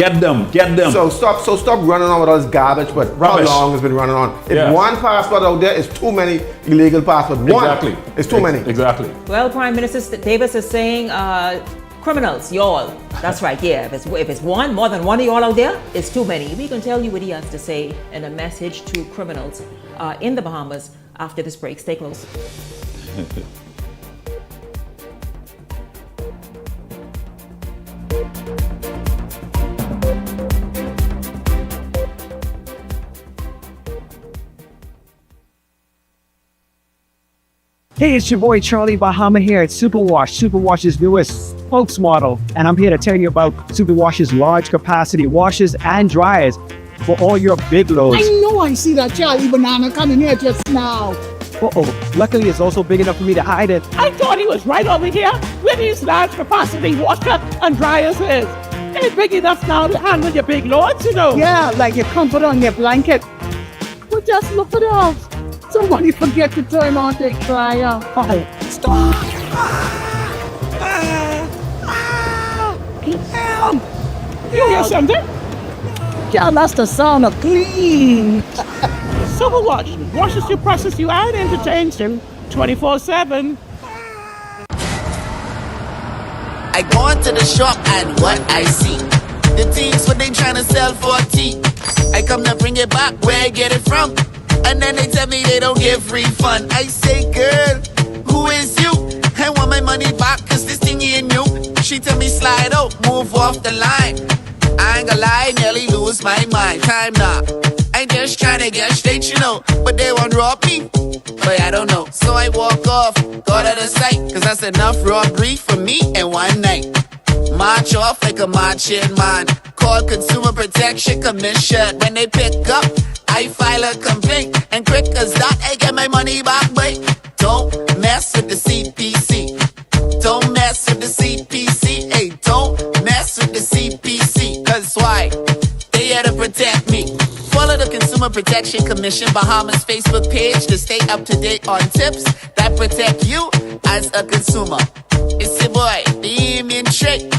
Get them. So stop running on with all this garbage. But Rubbish. How long has been running on? If one passport out there is too many illegal passports. Exactly. It's too many. Exactly. Well, Prime Minister Davis is saying. Criminals, y'all. That's right, yeah. If it's more than one of y'all out there, it's too many. We can tell you what he has to say in a message to criminals in the Bahamas after this break. Stay close. Hey, it's your boy Charlie Bahama here at Superwash, Superwash's newest spokesmodel, and I'm here to tell you about Superwash's large capacity washers and dryers for all your big loads. I know I see that Charlie Banana coming here just now. Luckily it's also big enough for me to hide it. I thought he was right over here where these large capacity washer and dryers is. They're big enough now to handle your big loads, you know. Yeah, like your comfort on your blanket. Well, just look at those. Somebody forget to turn on the dryer. Oh, stop! You hear something? Yeah, that's the sound of clean. Superwash washes you, processes you, and entertains you 24/7. I go into the shop and what I see, the things what they trying to sell for tea. I come to bring it back where I get it from. And then they tell me they don't give refund. I say, girl, who is you? I want my money back cause this thing ain't new. She tell me slide out, move off the line. I ain't gonna lie, nearly lose my mind. Time now, I just trying to get straight, you know. But they want rob me, but I don't know. So I walk off, go out of the sight. Cause that's enough robbery for me in one night. March off like a marching man. Call Consumer Protection Commission. When they pick up, I file a complaint. And quick as that, I get my money back. Wait, don't mess with the CPC. Don't mess with the CPC. Hey, don't mess with the CPC. Cause why? They here to protect me. Follow the Consumer Protection Commission Bahamas Facebook page to stay up to date on tips that protect you as a consumer. It's your boy, the Immune Trick.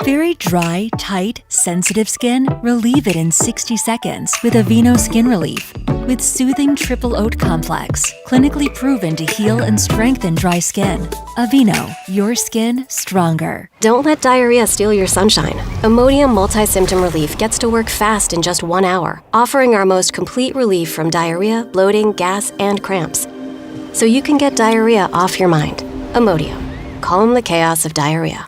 Very dry, tight, sensitive skin? Relieve it in 60 seconds with Aveeno Skin Relief. With soothing triple oat complex, clinically proven to heal and strengthen dry skin. Aveeno, your skin stronger. Don't let diarrhea steal your sunshine. Imodium Multi-Symptom Relief gets to work fast in just 1 hour, offering our most complete relief from diarrhea, bloating, gas, and cramps. So you can get diarrhea off your mind. Imodium. Calm the chaos of diarrhea.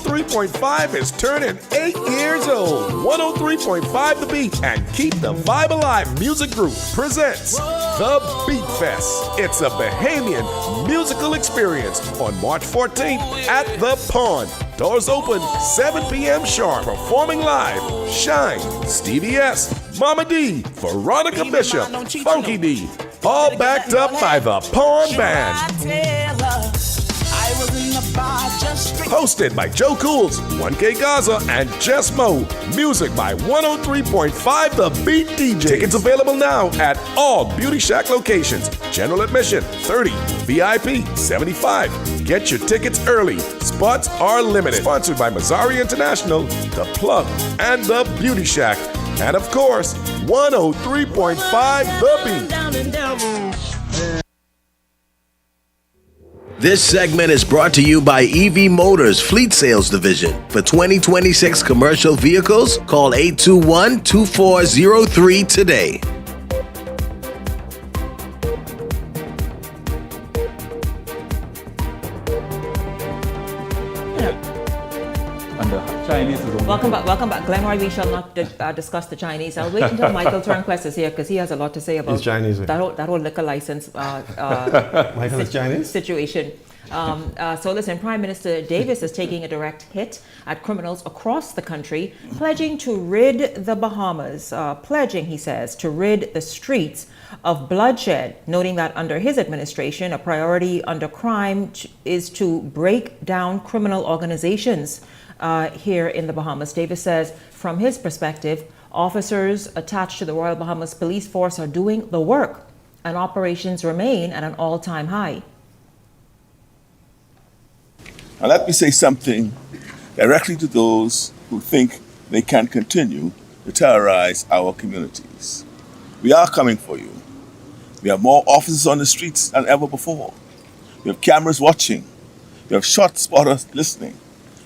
103.5 is turning 8 years old. 103.5 The Beat and Keep the Vibe Alive Music Group presents The Beat Fest. It's a Bahamian musical experience on March 14th at The Pond. Doors open 7 p.m. sharp. Performing live, Shine, Stevie S, Mama D, Veronica Bishop, Funky D, all backed up by The Pond Band. Hosted by Joe Cools, 1K Gaza, and Jess Mo. Music by 103.5 The Beat DJ. Tickets available now at all Beauty Shack locations. General admission, 30. VIP, 75. Get your tickets early. Spots are limited. Sponsored by Mazzari International, The Plug, and The Beauty Shack. And of course, 103.5 The Beat. This segment is brought to you by EV Motors Fleet Sales Division. For 2026 commercial vehicles, call 821-2403 today. Welcome back. Glenroy, we shall not discuss the Chinese. I'll wait until Michael Turnquest is here because he has a lot to say about that whole liquor license Michael is Chinese? situation. So listen, Prime Minister Davis is taking a direct hit at criminals across the country, pledging to rid the Bahamas, he says, to rid the streets of bloodshed, noting that under his administration, a priority under crime is to break down criminal organizations here in the Bahamas. Davis says, from his perspective, officers attached to the Royal Bahamas Police Force are doing the work, and operations remain at an all-time high. Now let me say something directly to those who think they can continue to terrorize our communities. We are coming for you. We have more officers on the streets than ever before. We have cameras watching. We have shot spotters listening.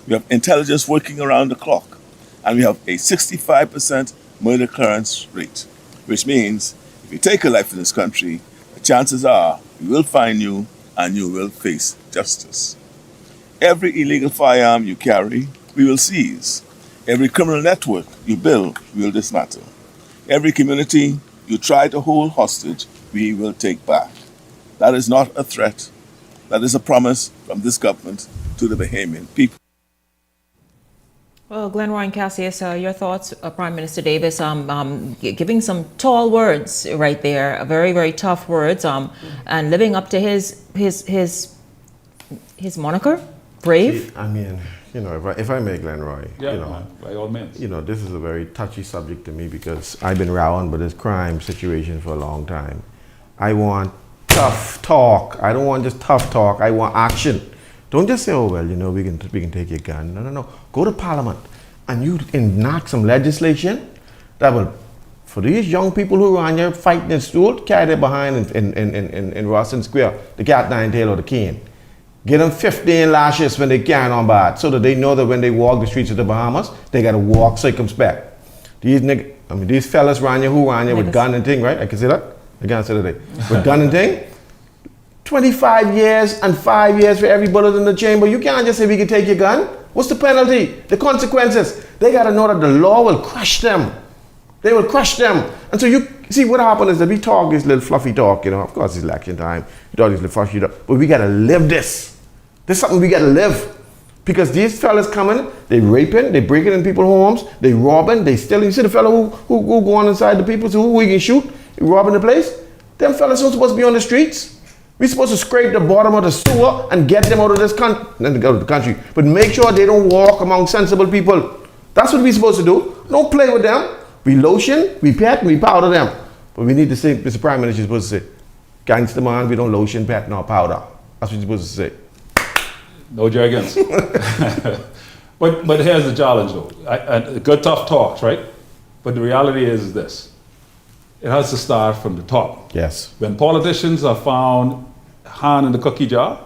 We have intelligence working around the clock. And we have a 65% murder occurrence rate, which means if you take a life in this country, the chances are we will find you and you will face justice. Every illegal firearm you carry, we will seize. Every criminal network you build, we will dismantle. Every community you try to hold hostage, we will take back. That is not a threat. That is a promise from this government to the Bahamian people. Well, Glenroy and Cassius, your thoughts, Prime Minister Davis, giving some tall words right there, very, very tough words, and living up to his moniker, brave. I mean, if I may, Glenroy, by all means. This is a very touchy subject to me because I've been around with this crime situation for a long time. I want tough talk. I don't want just tough talk. I want action. Don't just say, oh, well, we can take your gun. No. Go to Parliament and you enact some legislation that will, for these young people who are on here fighting in stool, carry them behind in Rossin Square, the cat nine tail or the cane. Get them 15 lashes when they carry on bad so that they know that when they walk the streets of the Bahamas, they got to walk circumspect. These fellas around here who around here with gun and thing, right? I can say that? I can't say that. With gun and thing. 25 years and 5 years for every bullet in the chamber. You can't just say we can take your gun. What's the penalty? The consequences? They got to know that the law will crush them. They will crush them. And so you see what happened is that we talk this little fluffy talk, of course it's election time. We talk this little fluffy talk, but we got to live this. This is something we got to live. Because these fellas coming, they raping, they breaking in people's homes, they robbing, they stealing. You see the fella who go on inside the people, so who we can shoot, robbing the place? Them fellas aren't supposed to be on the streets. We're supposed to scrape the bottom of the sewer and get them out of this country. But make sure they don't walk among sensible people. That's what we're supposed to do. Don't play with them. We lotion, we pet, we powder them. But we need to say, Mr. Prime Minister, you're supposed to say, gangster man, we don't lotion, pet, nor powder. That's what you're supposed to say. No jargons. But here's the challenge though. Good tough talks, right? But the reality is this. It has to start from the top. Yes. When politicians are found hand in the cookie jar,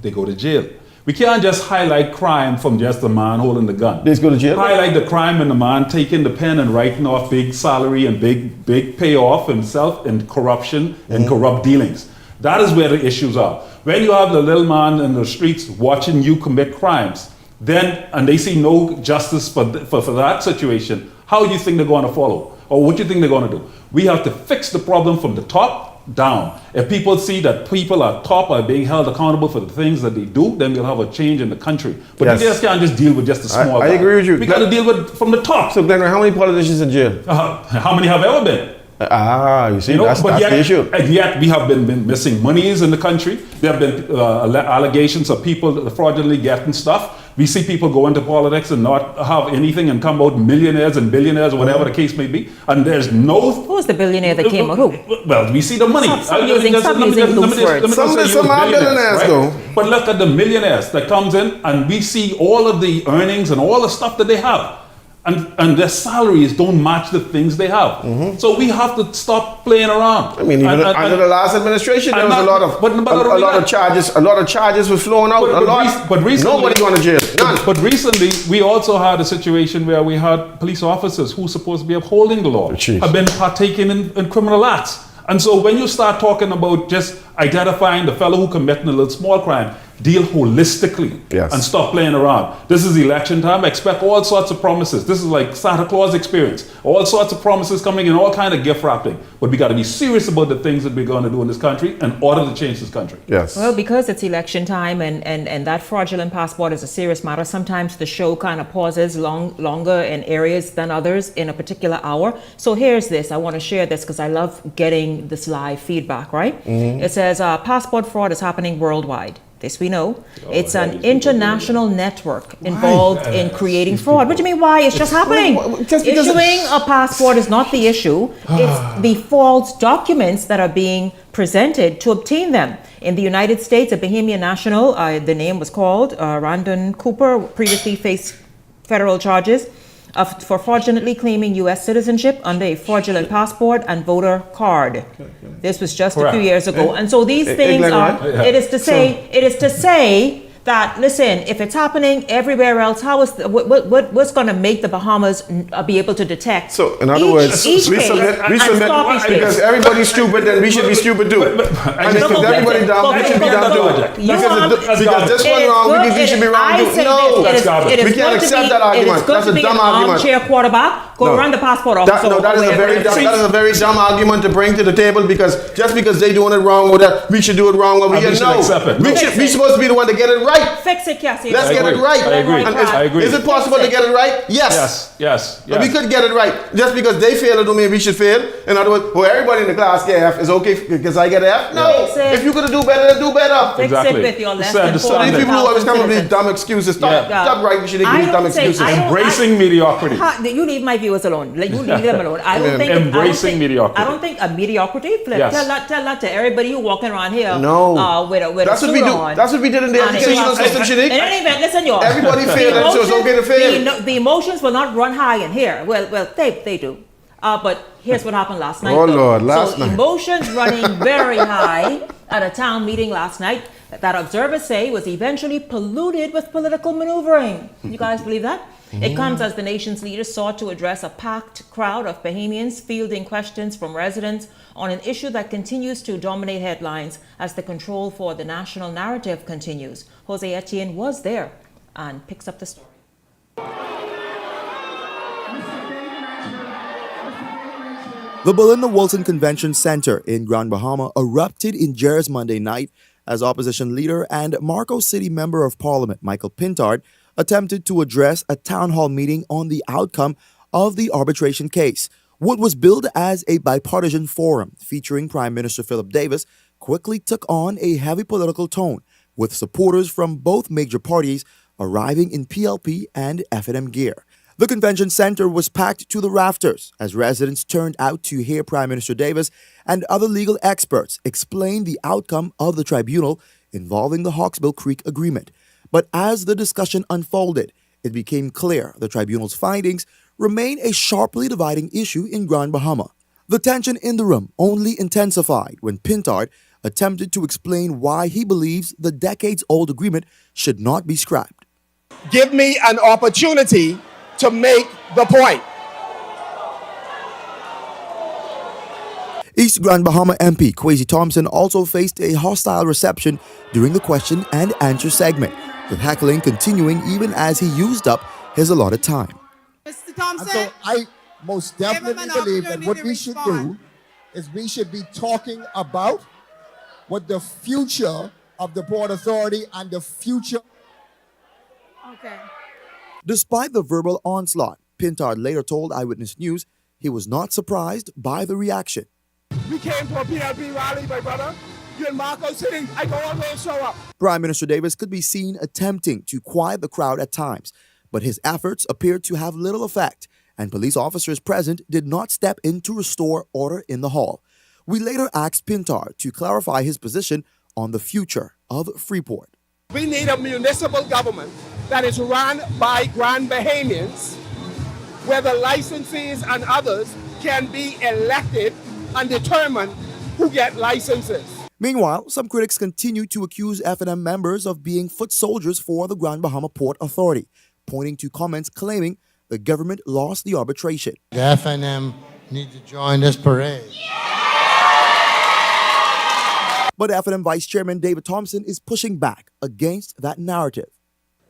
they go to jail. We can't just highlight crime from just the man holding the gun. They just go to jail? Highlight the crime in the man taking the pen and writing off big salary and big payoff himself in corruption and corrupt dealings. That is where the issues are. When you have the little man in the streets watching you commit crimes, and they see no justice for that situation, how do you think they're going to follow? Or what do you think they're going to do? We have to fix the problem from the top down. If people see that people at top are being held accountable for the things that they do, then we'll have a change in the country. But Yes. we just can't just deal with just the small I guy. agree with you. We got to deal with from the top. So, Glenn, how many politicians in jail? How many have ever been? You see, that's but the issue. And yet we have been missing monies in the country. There have been allegations of people fraudulently getting stuff. We see people go into politics and not have anything and come out millionaires and billionaires or whatever the case may be. And there's no... Who's the billionaire that came out? Who? Well, we see the money. Stop using loose words. Some are billionaires, right? though. But look at the millionaires that comes in, and we see all of the earnings and all the stuff that they have. And their salaries don't match the things they have. So we have to stop playing around. I mean, even under the last administration, there was a lot of charges. A lot of charges were flowing out. But recently, nobody going to jail. None. But recently, we also had a situation where we had police officers who are supposed to be upholding the law have been partaking in criminal acts. And so when you start talking about just identifying the fellow who committed a little small crime, deal holistically and stop playing around. This is election time. Expect all sorts of promises. This is like Santa Claus experience. All sorts of promises coming in, all kind of gift wrapping. But we got to be serious about the things that we're going to do in this country in order to change this country. Yes. Well, because it's election time and that fraudulent passport is a serious matter, sometimes the show kind of pauses longer in areas than others in a particular hour. So here's this. I want to share this because I love getting this live feedback, right? It says passport fraud is happening worldwide. This we know. It's an international network involved in creating fraud. What do you mean why? It's just happening. Issuing a passport is not the issue. It's the false documents that are being presented to obtain them. In the United States, a Bahamian national, the name was called Randon Cooper, previously faced federal charges for fraudulently claiming U.S. citizenship under a fraudulent passport and voter card. This was just a few years ago. And so these things are, it is to say that, listen, if it's happening everywhere else, how is what's going to make the Bahamas be able to detect? So, in other words, we submit because everybody's stupid, then we should be stupid too. And because everybody dumb, we should be dumb too. Because this one wrong, we should be wrong too. No, we can't accept that argument. That's a dumb argument. Armchair quarterback, go run the passport office. No, that is a very dumb argument to bring to the table because just because they doing it wrong, or that we should do it wrong, or we should know. We're supposed to be the one to get it right. Fix it, Cassie. Let's get it right. I agree. Is it possible to get it right? Yes. Yes. We could get it right. Just because they fail it don't mean we should fail. In other words, everybody in the class get F is okay because I get F? No. If you're going to do better, then do better. Fix it with your less than 400,000 These people who always come up with these dumb excuses. Stop writing shit into these dumb excuses. Embracing mediocrity. You leave my viewers alone. You leave them alone. Embracing mediocrity. I don't think a mediocrity. Tell that to everybody who walking around here. No. With that's a what we do. on. That's what we did in the educational system, Shanique. In any event, listen, y'all. Everybody failed, so it's okay to fail. The emotions will not run high in here. Well, they do. But here's what happened last night. Oh, Lord, last night. Emotions running very high at a town meeting last night that observers say was eventually polluted with political maneuvering. You guys believe that? It comes as the nation's leaders sought to address a packed crowd of Bahamians fielding questions from residents on an issue that continues to dominate headlines as the control for the national narrative continues. Jose Etienne was there and picks up the story. The Belinda Wilson Convention Center in Grand Bahama erupted in Jerez Monday night as opposition leader and Marcos City Member of Parliament Michael Pintard attempted to address a town hall meeting on the outcome of the arbitration case. What was billed as a bipartisan forum featuring Prime Minister Philip Davis quickly took on a heavy political tone, with supporters from both major parties arriving in PLP and F&M gear. The convention center was packed to the rafters as residents turned out to hear Prime Minister Davis and other legal experts explain the outcome of the tribunal involving the Hawksbill Creek Agreement. But as the discussion unfolded, it became clear the tribunal's findings remain a sharply dividing issue in Grand Bahama. The tension in the room only intensified when Pintard attempted to explain why he believes the decades-old agreement should not be scrapped. Give me an opportunity to make the point. East Grand Bahama MP Kwesi Thompson also faced a hostile reception during the question and answer segment, with heckling continuing even as he used up his allotted time. Mr. Thompson? So I most definitely believe that what we should do is we should be talking about what the future of the Port Authority and the future. Okay. Despite the verbal onslaught, Pintard later told Eyewitness News he was not surprised by the reaction. We came to a PLP rally, my brother. You in Marco City, I go all going to show up. Prime Minister Davis could be seen attempting to quiet the crowd at times, but his efforts appeared to have little effect, and police officers present did not step in to restore order in the hall. We later asked Pintard to clarify his position on the future of Freeport. We need a municipal government that is run by Grand Bahamians, where the licensees and others can be elected and determine who get licenses. Meanwhile, some critics continue to accuse F&M members of being foot soldiers for the Grand Bahama Port Authority, pointing to comments claiming the government lost the arbitration. The F&M need to join this parade. But F&M Vice Chairman David Thompson is pushing back against that narrative.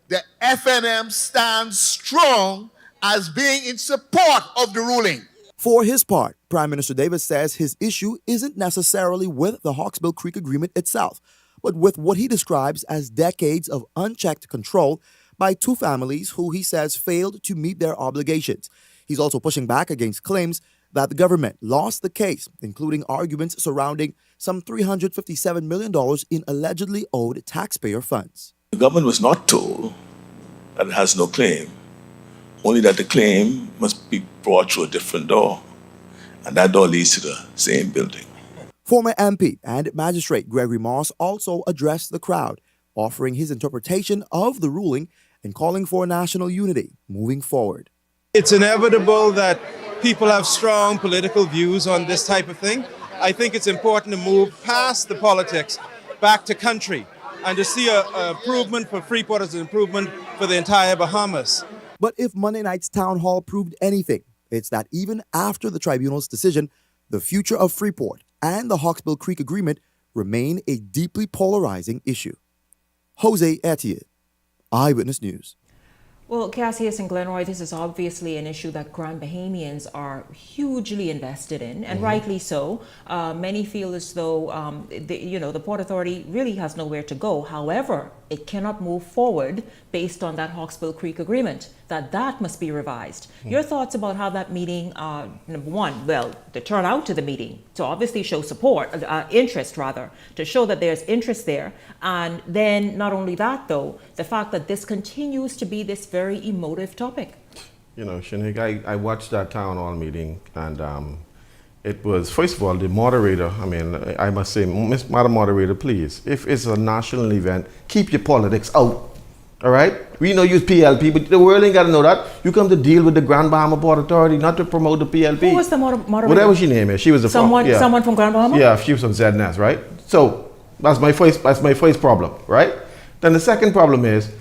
The F&M stands strong as being in support of the ruling. For his part, Prime Minister Davis says his issue isn't necessarily with the Hawksbill Creek Agreement itself, but with what he describes as decades of unchecked control by two families who he says failed to meet their obligations. He's also pushing back against claims that the government lost the case, including arguments surrounding some $357 million in allegedly owed taxpayer funds. The government was not told that it has no claim, only that the claim must be brought through a different door, and that door leads to the same building. Former MP and Magistrate Gregory Moss also addressed the crowd, offering his interpretation of the ruling and calling for national unity moving forward. It's inevitable that people have strong political views on this type of thing. I think it's important to move past the politics, back to country, and to see an improvement for Freeport as an improvement for the entire Bahamas. But if Monday night's town hall proved anything, it's that even after the tribunal's decision, the future of Freeport and the Hawksbill Creek Agreement remain a deeply polarizing issue. Jose Etienne, Eyewitness News. Well, Cassius and Glenroy, this is obviously an issue that Grand Bahamians are hugely invested in, and rightly so. Many feel as though the Port Authority really has nowhere to go. However, it cannot move forward based on that Hawksbill Creek Agreement. That must be revised. Your thoughts about how that meeting, number one, well, the turnout to the meeting to obviously show support, interest rather, to show that there's interest there, and then not only that though, the fact that this continues to be this very emotive topic. You know, Shanik, I watched that town hall meeting, and it was, first of all, the moderator, I must say, Madam Moderator, please, if it's a national event, keep your politics out, all right? We know use PLP, but the world ain't got to know that. You come to deal with the Grand Bahama Port Authority, not to promote the PLP. Who was the moderator? Whatever she name is, she was the someone from Grand Bahama? Yeah, she was from ZNS, right? So that's my first problem, right? Then the second problem is,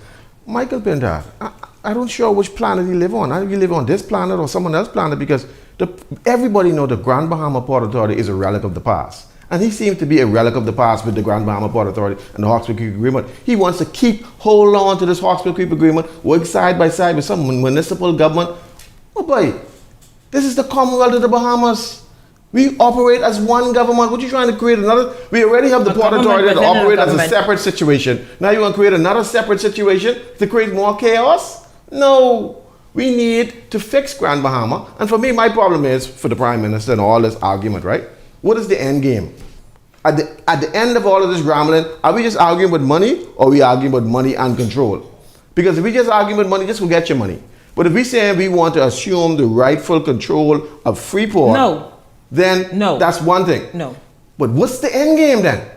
Michael Pintard, I don't sure which planet you live on. Either you live on this planet or someone else's planet, because everybody knows the Grand Bahama Port Authority is a relic of the past. And he seems to be a relic of the past with the Grand Bahama Port Authority and the Hawksbill Creek Agreement. He wants to hold on to this Hawksbill Creek Agreement, work side by side with some municipal government. Oh boy, this is the Commonwealth of the Bahamas. We operate as one government. What are you trying to create another? We already have the Port Authority that operate as a separate situation. Now you want to create another separate situation to create more chaos? No. We need to fix Grand Bahama. And for me, my problem is, for the Prime Minister and all this argument, right? What is the end game? At the end of all of this rambling, are we just arguing with money, or are we arguing with money and control? Because if we just argue with money, just go get your money. But if we say we want to assume the rightful control of Freeport, then that's one thing. No. But what's the end game then?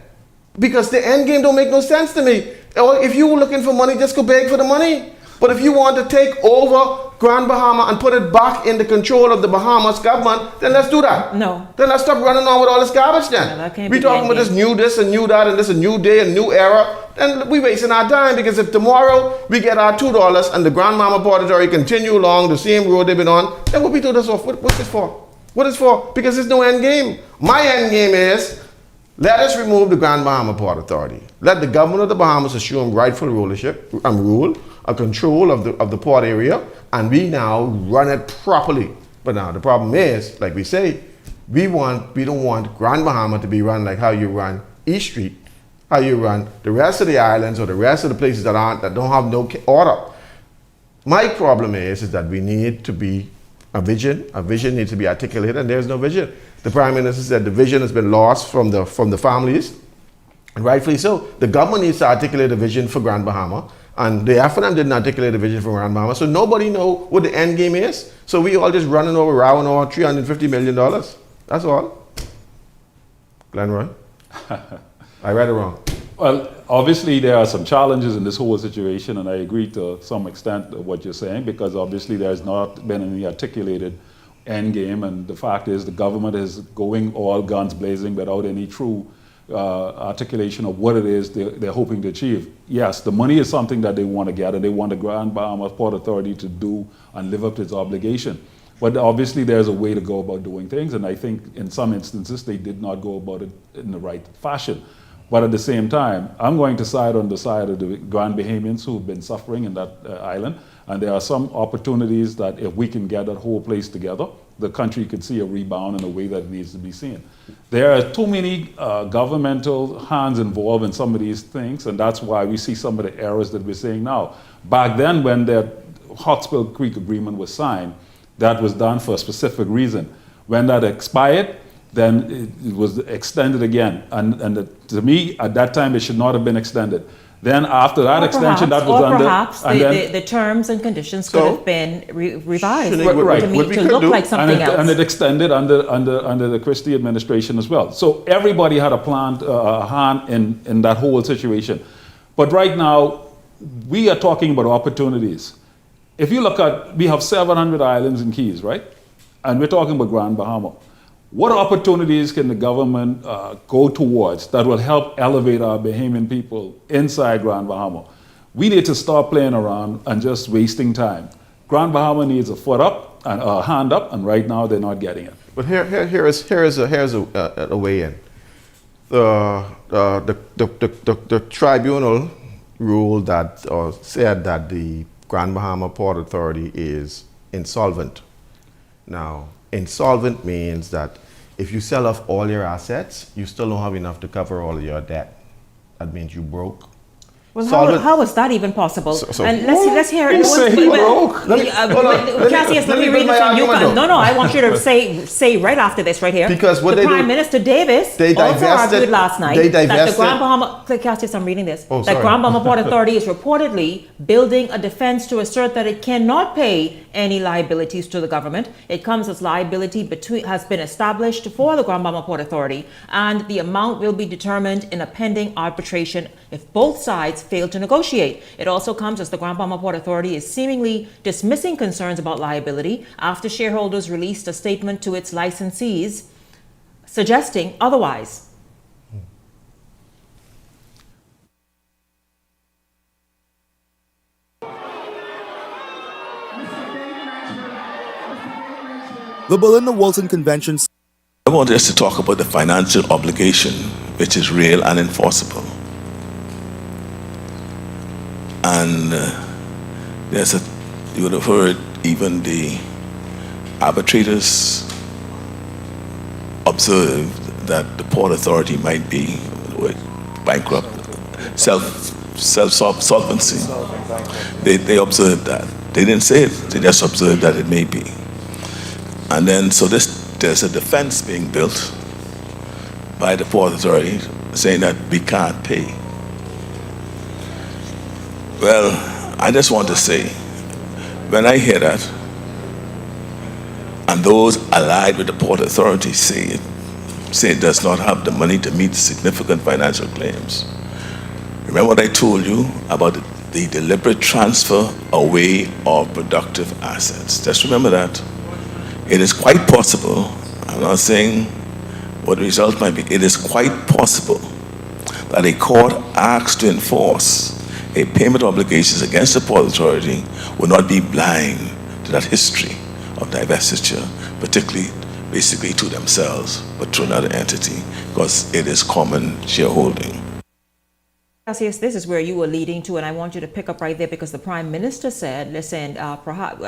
Because the end game don't make no sense to me. Or if you were looking for money, just go beg for the money. But if you want to take over Grand Bahama and put it back in the control of the Bahamas government, then let's do that. No. Then let's stop running on with all this garbage then. We talking about this and new that, and this a new day, a new era. Then we wasting our time, because if tomorrow we get our $2 and the Grand Bahama Port Authority continue along the same road they've been on, then what we do this for? What's this for? What is for? Because there's no end game. My end game is Let us remove the Grand Bahama Port Authority. Let the government of the Bahamas assume rightful rulership and rule, a control of the port area, and we now run it properly. But now the problem is, like we say, we don't want Grand Bahama to be run like how you run East Street, how you run the rest of the islands or the rest of the places that don't have no order. My problem is that we need to be a vision. A vision needs to be articulated, and there's no vision. The Prime Minister said the vision has been lost from the families, and rightfully so. The government needs to articulate a vision for Grand Bahama, and the FNM didn't articulate a vision for Grand Bahama, so nobody know what the end game is. So we all just running over, rowing over $350 million. That's all. Glenroy, I read it wrong. Well, obviously there are some challenges in this whole situation, and I agree to some extent of what you're saying, because obviously there's not been any articulated end game, and the fact is the government is going all guns blazing without any true articulation of what it is they're hoping to achieve. Yes, the money is something that they want to get, and they want the Grand Bahama Port Authority to do and live up to its obligation. But obviously there's a way to go about doing things, and I think in some instances they did not go about it in the right fashion. But at the same time, I'm going to side on the side of the Grand Bahamians who've been suffering in that island. And there are some opportunities that if we can get that whole place together, the country could see a rebound in a way that it needs to be seen. There are too many governmental hands involved in some of these things, and that's why we see some of the errors that we're seeing now. Back then, when the Hawksbill Creek Agreement was signed, that was done for a specific reason. When that expired, then it was extended again. And to me, at that time, it should not have been extended. Then after that extension, that was under... perhaps the terms and conditions could have been revised to look like something else. And it extended under the Christie administration as well. So everybody had a planned hand in that whole situation. But right now, we are talking about opportunities. If you look at, we have 700 islands and keys, right? And we're talking about Grand Bahama. What opportunities can the government go towards that will help elevate our Bahamian people inside Grand Bahama? We need to stop playing around and just wasting time. Grand Bahama needs a foot up and a hand up, and right now they're not getting it. But here's a way in. The tribunal ruled that, or said that the Grand Bahama Port Authority is insolvent. Now, insolvent means that if you sell off all your assets, you still don't have enough to cover all of your debt. That means you broke. Well, how is that even possible? And let's hear it. Cassius, let me read this from you. No, I want you to say right after this right here. Because what the Prime Minister Davis also argued last night that the Grand Bahama, Cassius, I'm reading this, that Grand Bahama Port Authority is reportedly building a defense to assert that it cannot pay any liabilities to the government. It comes as liability has been established for the Grand Bahama Port Authority, and the amount will be determined in a pending arbitration if both sides fail to negotiate. It also comes as the Grand Bahama Port Authority is seemingly dismissing concerns about liability after shareholders released a statement to its licensees suggesting otherwise. The Belinda Walton Convention. I want us to talk about the financial obligation, which is real and enforceable. And you would have heard even the arbitrators observed that the Port Authority might be bankrupt, self-solvency. They observed that. They didn't say it, they just observed that it may be. And then, so there's a defense being built by the Port Authority saying that we can't pay. Well, I just want to say, when I hear that, and those allied with the Port Authority say it does not have the money to meet significant financial claims. Remember what I told you about the deliberate transfer away of productive assets. Just remember that. It is quite possible, I'm not saying what the result might be, it is quite possible that a court asks to enforce a payment obligations against the Port Authority will not be blind to that history of divestiture, particularly basically to themselves, but to another entity, because it is common shareholding. Yes, this is where you were leading to, and I want you to pick up right there, because the Prime Minister said, listen, perhaps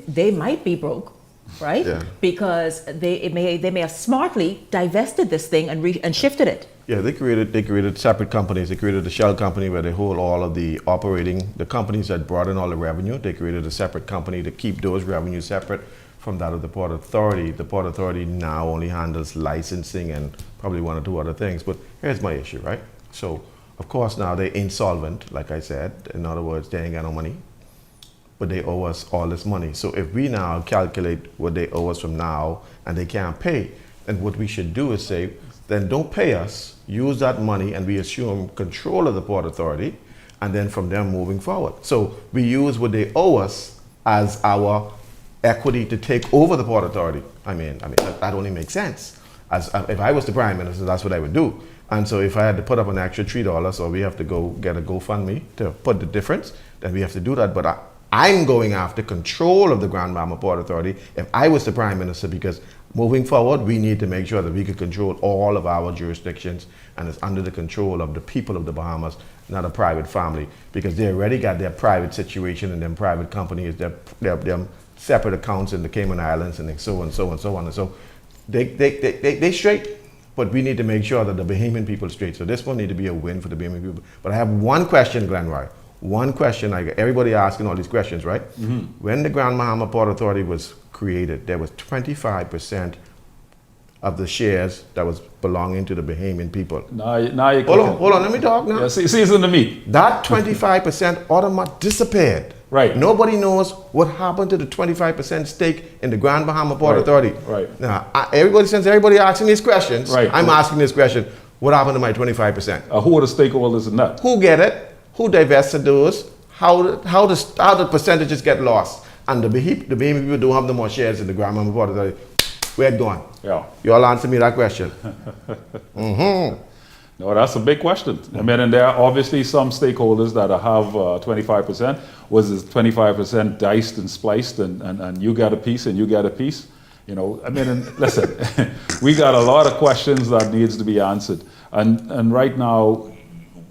they might be broke, right? Yeah. Because they may have smartly divested this thing and shifted it. Yeah, they created separate companies. They created a shell company where they hold all of the the companies that brought in all the revenue. They created a separate company to keep those revenues separate from that of the Port Authority. The Port Authority now only handles licensing and probably one or two other things. But here's my issue, right? So, of course, now they're insolvent, like I said. In other words, they ain't got no money, but they owe us all this money. So if we now calculate what they owe us from now and they can't pay, then what we should do is say, then don't pay us, use that money, and we assume control of the Port Authority, and then from there moving forward. So we use what they owe us as our equity to take over the Port Authority. I mean that only makes sense. As if I was the Prime Minister, that's what I would do. And so if I had to put up an extra $3, or we have to go get a GoFundMe to put the difference, then we have to do that. But I'm going after control of the Grand Bahama Port Authority if I was the Prime Minister, because moving forward, we need to make sure that we can control all of our jurisdictions, and it's under the control of the people of the Bahamas, not a private family, because they already got their private situation and them private companies, their separate accounts in the Cayman Islands, and so on and so on and so on. And so they straight. But we need to make sure that the Bahamian people are straight. So this one need to be a win for the Bahamian people. But I have one question, Glenroy. One question. Everybody asking all these questions, right? Mm-hmm. When the Grand Bahama Port Authority was created, there was 25% of the shares that was belonging to the Bahamian people. Now you hold on, let me talk now. Yeah, season to me. That 25% automatically disappeared. Right. Nobody knows what happened to the 25% stake in the Grand Bahama Port Authority. Right. Now, since everybody asking these questions, right. I'm asking this question: what happened to my 25%? Who are the stakeholders in that? Who get it? Who divested those? How the percentages get lost? And the Bahamian people don't have no more shares in the Grand Bahama Port Authority. Where it going? Yeah. You all answer me that question. Mm-hmm. No, that's a big question. I mean, and there are obviously some stakeholders that have 25%. Was this 25% diced and spliced, and you got a piece and you got a piece? You know, I mean, and listen, we got a lot of questions that needs to be answered. And right now,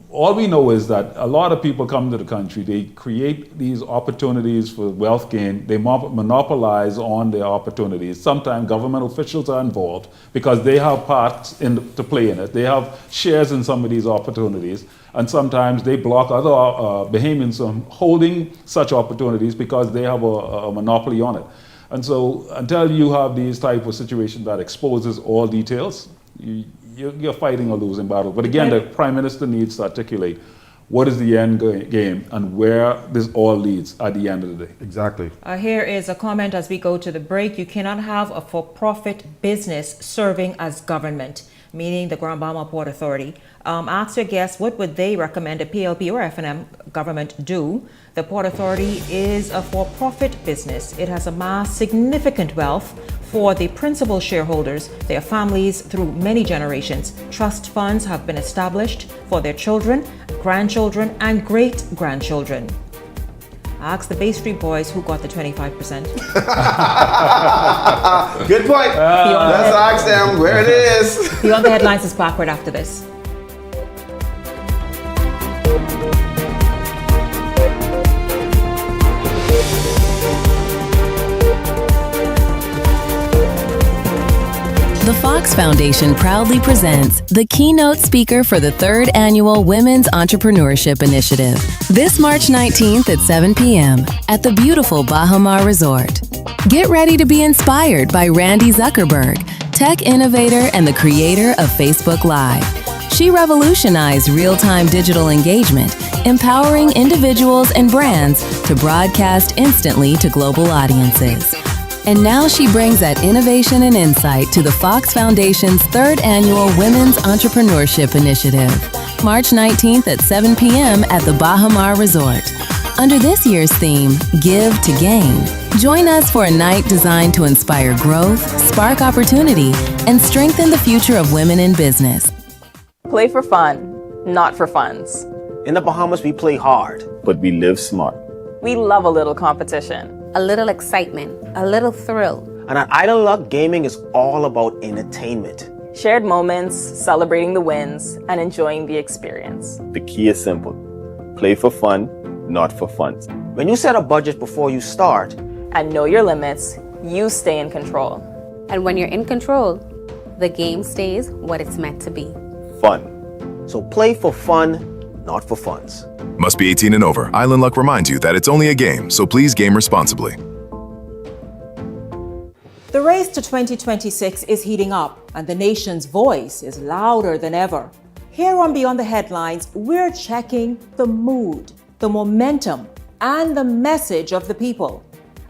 all we know is that a lot of people come to the country, they create these opportunities for wealth gain, they monopolize on their opportunities. Sometimes government officials are involved because they have parts to play in it. They have shares in some of these opportunities, and sometimes they block other Bahamians from holding such opportunities because they have a monopoly on it. And so until you have these type of situations that exposes all details, you're fighting a losing battle. But again, the Prime Minister needs to articulate what is the end game and where this all leads at the end of the day. Exactly. Here is a comment as we go to the break. You cannot have a for-profit business serving as government, meaning the Grand Bahama Port Authority. Ask your guests, what would they recommend a PLP or FNM government do? The Port Authority is a for-profit business. It has amassed significant wealth for the principal shareholders, their families through many generations. Trust funds have been established for their children, grandchildren, and great-grandchildren. Ask the Bay Street Boys who got the 25%. Good point. Let's ask them where it is. Beyond the Headlines is backward after this. The Fox Foundation proudly presents the keynote speaker for the 3rd Annual Women's Entrepreneurship Initiative, this March 19th at 7 p.m. at the beautiful Bahamas Resort. Get ready to be inspired by Randy Zuckerberg, tech innovator and the creator of Facebook Live. She revolutionized real-time digital engagement, empowering individuals and brands to broadcast instantly to global audiences. And now she brings that innovation and insight to the Fox Foundation's 3rd Annual Women's Entrepreneurship Initiative, March 19th at 7 p.m. at the Bahamas Resort. Under this year's theme, Give to Gain, join us for a night designed to inspire growth, spark opportunity, and strengthen the future of women in business. Play for fun, not for funds. In the Bahamas, we play hard, but we live smart. We love a little competition. A little excitement, a little thrill. And at Island Luck, gaming is all about entertainment. Shared moments, celebrating the wins, and enjoying the experience. The key is simple. Play for fun, not for funds. When you set a budget before you start, and know your limits, you stay in control. And when you're in control, the game stays what it's meant to be. Fun. So play for fun, not for funds. Must be 18 and over. Island Luck reminds you that it's only a game, so please game responsibly. The race to 2026 is heating up, and the nation's voice is louder than ever. Here on Beyond the Headlines, we're checking the mood, the momentum, and the message of the people.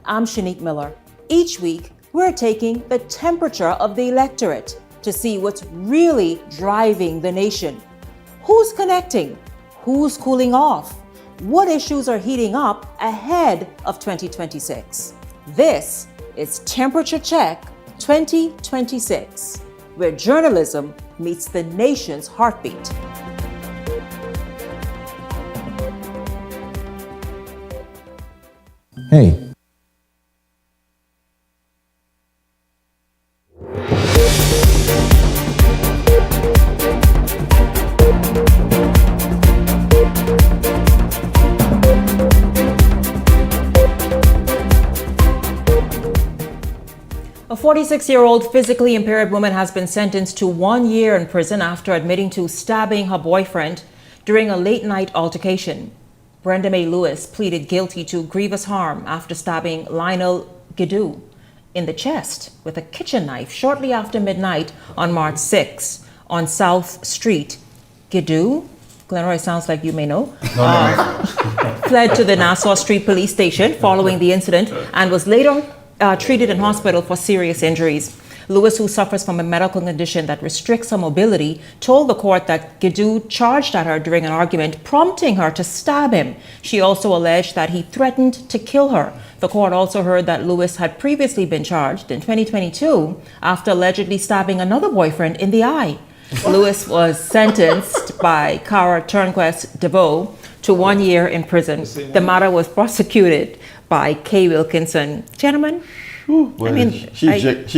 I'm Shanique Miller. Each week, we're taking the temperature of the electorate to see what's really driving the nation. Who's connecting? Who's cooling off? What issues are heating up ahead of 2026? This is Temperature Check 2026, where journalism meets the nation's heartbeat. Hey. A 46-year-old physically impaired woman has been sentenced to 1 year in prison after admitting to stabbing her boyfriend during a late-night altercation. Brenda Mae Lewis pleaded guilty to grievous harm after stabbing Lionel Guidu in the chest with a kitchen knife shortly after midnight on March 6 on South Street. Guidu, Glenroy, sounds like you may know, fled to the Nassau Street Police Station following the incident and was later treated in hospital for serious injuries. Lewis, who suffers from a medical condition that restricts her mobility, told the court that Guidu charged at her during an argument, prompting her to stab him. She also alleged that he threatened to kill her. The court also heard that Lewis had previously been charged in 2022 after allegedly stabbing another boyfriend in the eye. Lewis was sentenced by Cara Turnquest DeVoe to 1 year in prison. The matter was prosecuted by Kay Wilkinson. Gentlemen, Well, I mean, she jack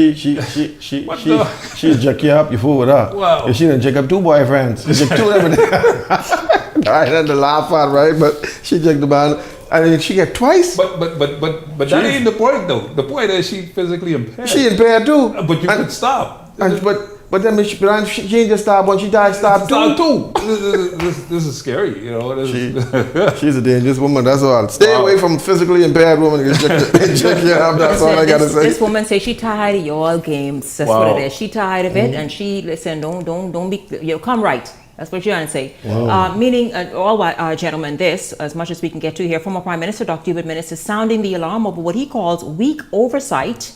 you up, you fool with her. Wow. She didn't jack up two boyfriends. She jack two of them. I had to laugh at, right? But she jacked the man. I mean, she get twice. But that ain't the point though. The point is she physically impaired. She impaired too. But you could stop. But then she ain't just stabbed one. She died stabbed two. This is scary, you know. She's a dangerous woman. That's all. Stay away from physically impaired women. Check you up. That's all I gotta say. This woman says she tired of y'all games. That's what it is. She tired of it, and she don't be. Come right. That's what you're trying to say. Meaning, gentlemen, this, as much as we can get to here, former Prime Minister Dr. Hubert Minnis is sounding the alarm over what he calls weak oversight.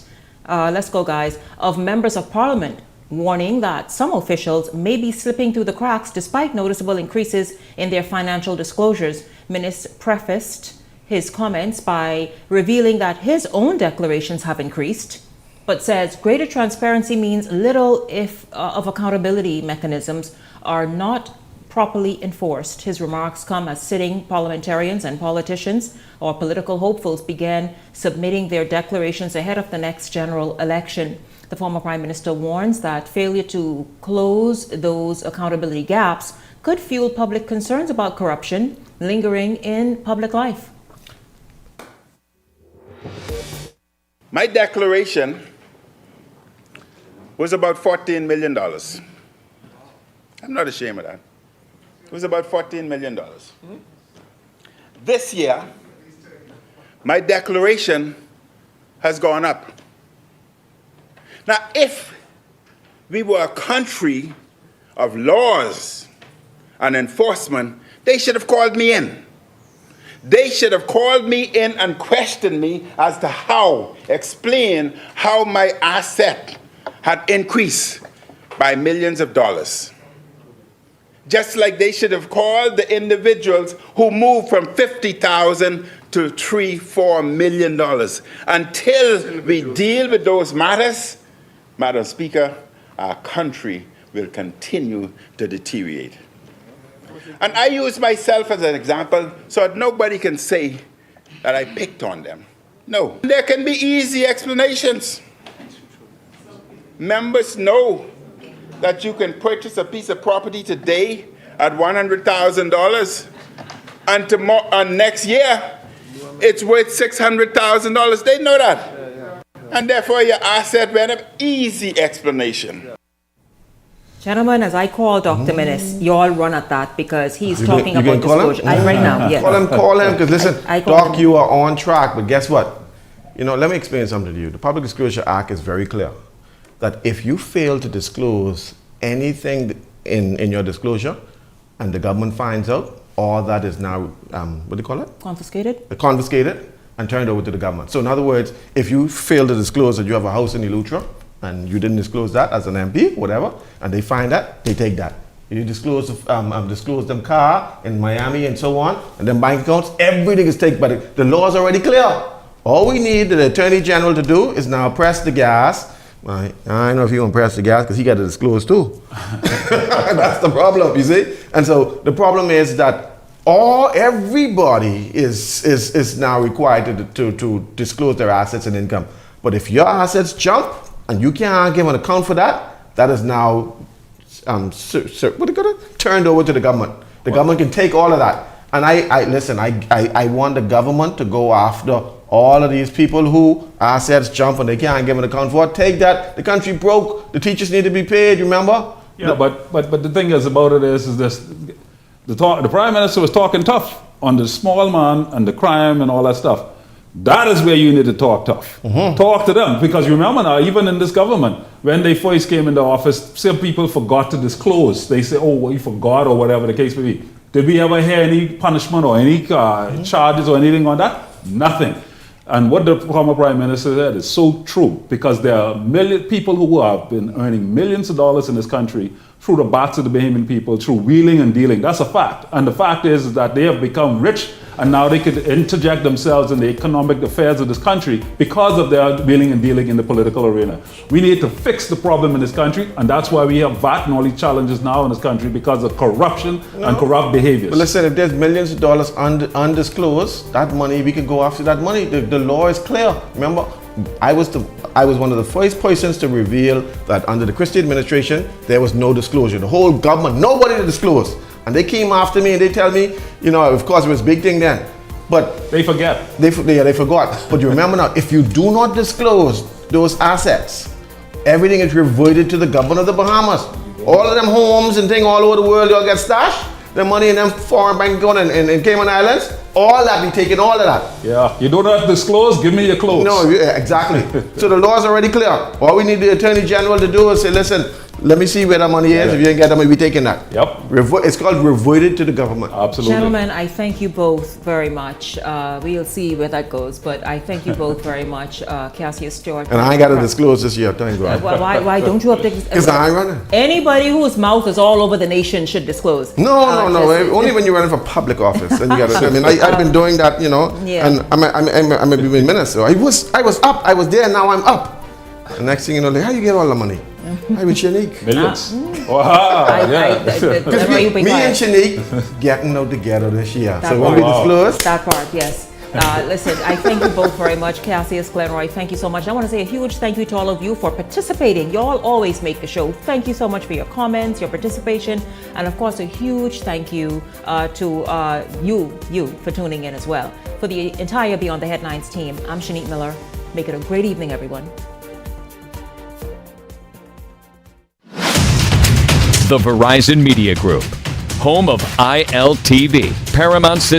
Let's go, guys, of members of Parliament, warning that some officials may be slipping through the cracks despite noticeable increases in their financial disclosures. Minnis prefaced his comments by revealing that his own declarations have increased, but says greater transparency means little if of accountability mechanisms are not properly enforced. His remarks come as sitting parliamentarians and politicians or political hopefuls began submitting their declarations ahead of the next general election. The former Prime Minister warns that failure to close those accountability gaps could fuel public concerns about corruption lingering in public life. My declaration was about $14 million. I'm not ashamed of that. It was about $14 million. This year, my declaration has gone up. Now, if we were a country of laws and enforcement, they should have called me in. They should have called me in and questioned me as to explain how my asset had increased by millions of dollars. Just like they should have called the individuals who moved from $50,000 to $3-4 million. Until we deal with those matters, Madam Speaker, our country will continue to deteriorate. And I use myself as an example so that nobody can say that I picked on them. No, there can be easy explanations. members know that you can purchase a piece of property today at $100,000, and next year it's worth $600,000. They know that. And therefore your asset went up. Easy explanation. Gentlemen, as I call Dr. Menace, you all run at that because he's talking about disclosure. Right now, yes. Call him, because listen, Doc, you are on track, but guess what? You know, let me explain something to you. The Public Disclosure Act is very clear that if you fail to disclose anything in your disclosure and the government finds out, all that is now, what do you call it? Confiscated. Confiscated and turned over to the government. So in other words, if you fail to disclose that you have a house in Eleuthera, and you didn't disclose that as an MP, whatever, and they find that, they take that. You disclose them car in Miami and so on, and then bank accounts, everything is taken, but the law is already clear. All we need the Attorney General to do is now press the gas. I don't know if you want to press the gas because he got to disclose too. That's the problem, you see? And so the problem is that everybody is now required to disclose their assets and income. But if your assets jump, and you can't give an account for that, that is now turned over to the government. The government can take all of that. And I want the government to go after all of these people who assets jump and they can't give an account for it. Take that. The country broke. The teachers need to be paid, remember? Yeah, but the thing is about it is this, the Prime Minister was talking tough on the small man and the crime and all that stuff. That is where you need to talk tough. Talk to them. Because remember now, even in this government, when they first came into office, some people forgot to disclose. They say, oh, well, you forgot or whatever the case may be. Did we ever hear any punishment or any charges or anything on that? Nothing. And what the former Prime Minister said is so true, because there are people who have been earning millions of dollars in this country through the backs of the Bahamian people, through wheeling and dealing. That's a fact. And the fact is that they have become rich, and now they could interject themselves in the economic affairs of this country because of their wheeling and dealing in the political arena. We need to fix the problem in this country, and that's why we have VAT and all these challenges now in this country, because of corruption and corrupt behaviors. But listen, if there's millions of dollars undisclosed, that money, we can go after that money. The law is clear. Remember, I was one of the first persons to reveal that under the Christie administration, there was no disclosure. The whole government, nobody to disclose. And they came after me and they tell me, you know, of course it was a big thing then. But they forget. They forgot. But you remember now, if you do not disclose those assets, everything is reverted to the government of the Bahamas. All of them homes and things all over the world, they all get stashed. The money in them foreign bank account in Cayman Islands, all that be taken, all of that. Yeah, you do not disclose, give me your clothes. No, exactly. So the law is already clear. All we need the Attorney General to do is say, listen, let me see where that money is. If you ain't get that money, we taking that. Yep. It's called reverted to the government. Absolutely. Gentlemen, I thank you both very much. We'll see where that goes, but I thank you both very much, Cassius Stewart. And I ain't got to disclose this year, thank God. Why don't you have to? Because I ain't running. Anybody whose mouth is all over the nation should disclose. No. Only when you're running for public office. And you got to. I mean, I've been doing that, you know. Yeah. And I'm a minister. I was up. I was there. Now I'm up. The next thing you know, like, how you get all the money? I with Shanique. Millions. Wow. Because me and Shanique getting out together this year. So when we disclose. That part, yes. Listen, I thank you both very much. Cassius, Glenroy, thank you so much. I want to say a huge thank you to all of you for participating. You all always make the show. Thank you so much for your comments, your participation, and of course a huge thank you to you for tuning in as well. For the entire Beyond the Headlines team, I'm Shanique Miller. Make it a great evening, everyone. The Verizon Media Group, home of ILTV, Paramount System.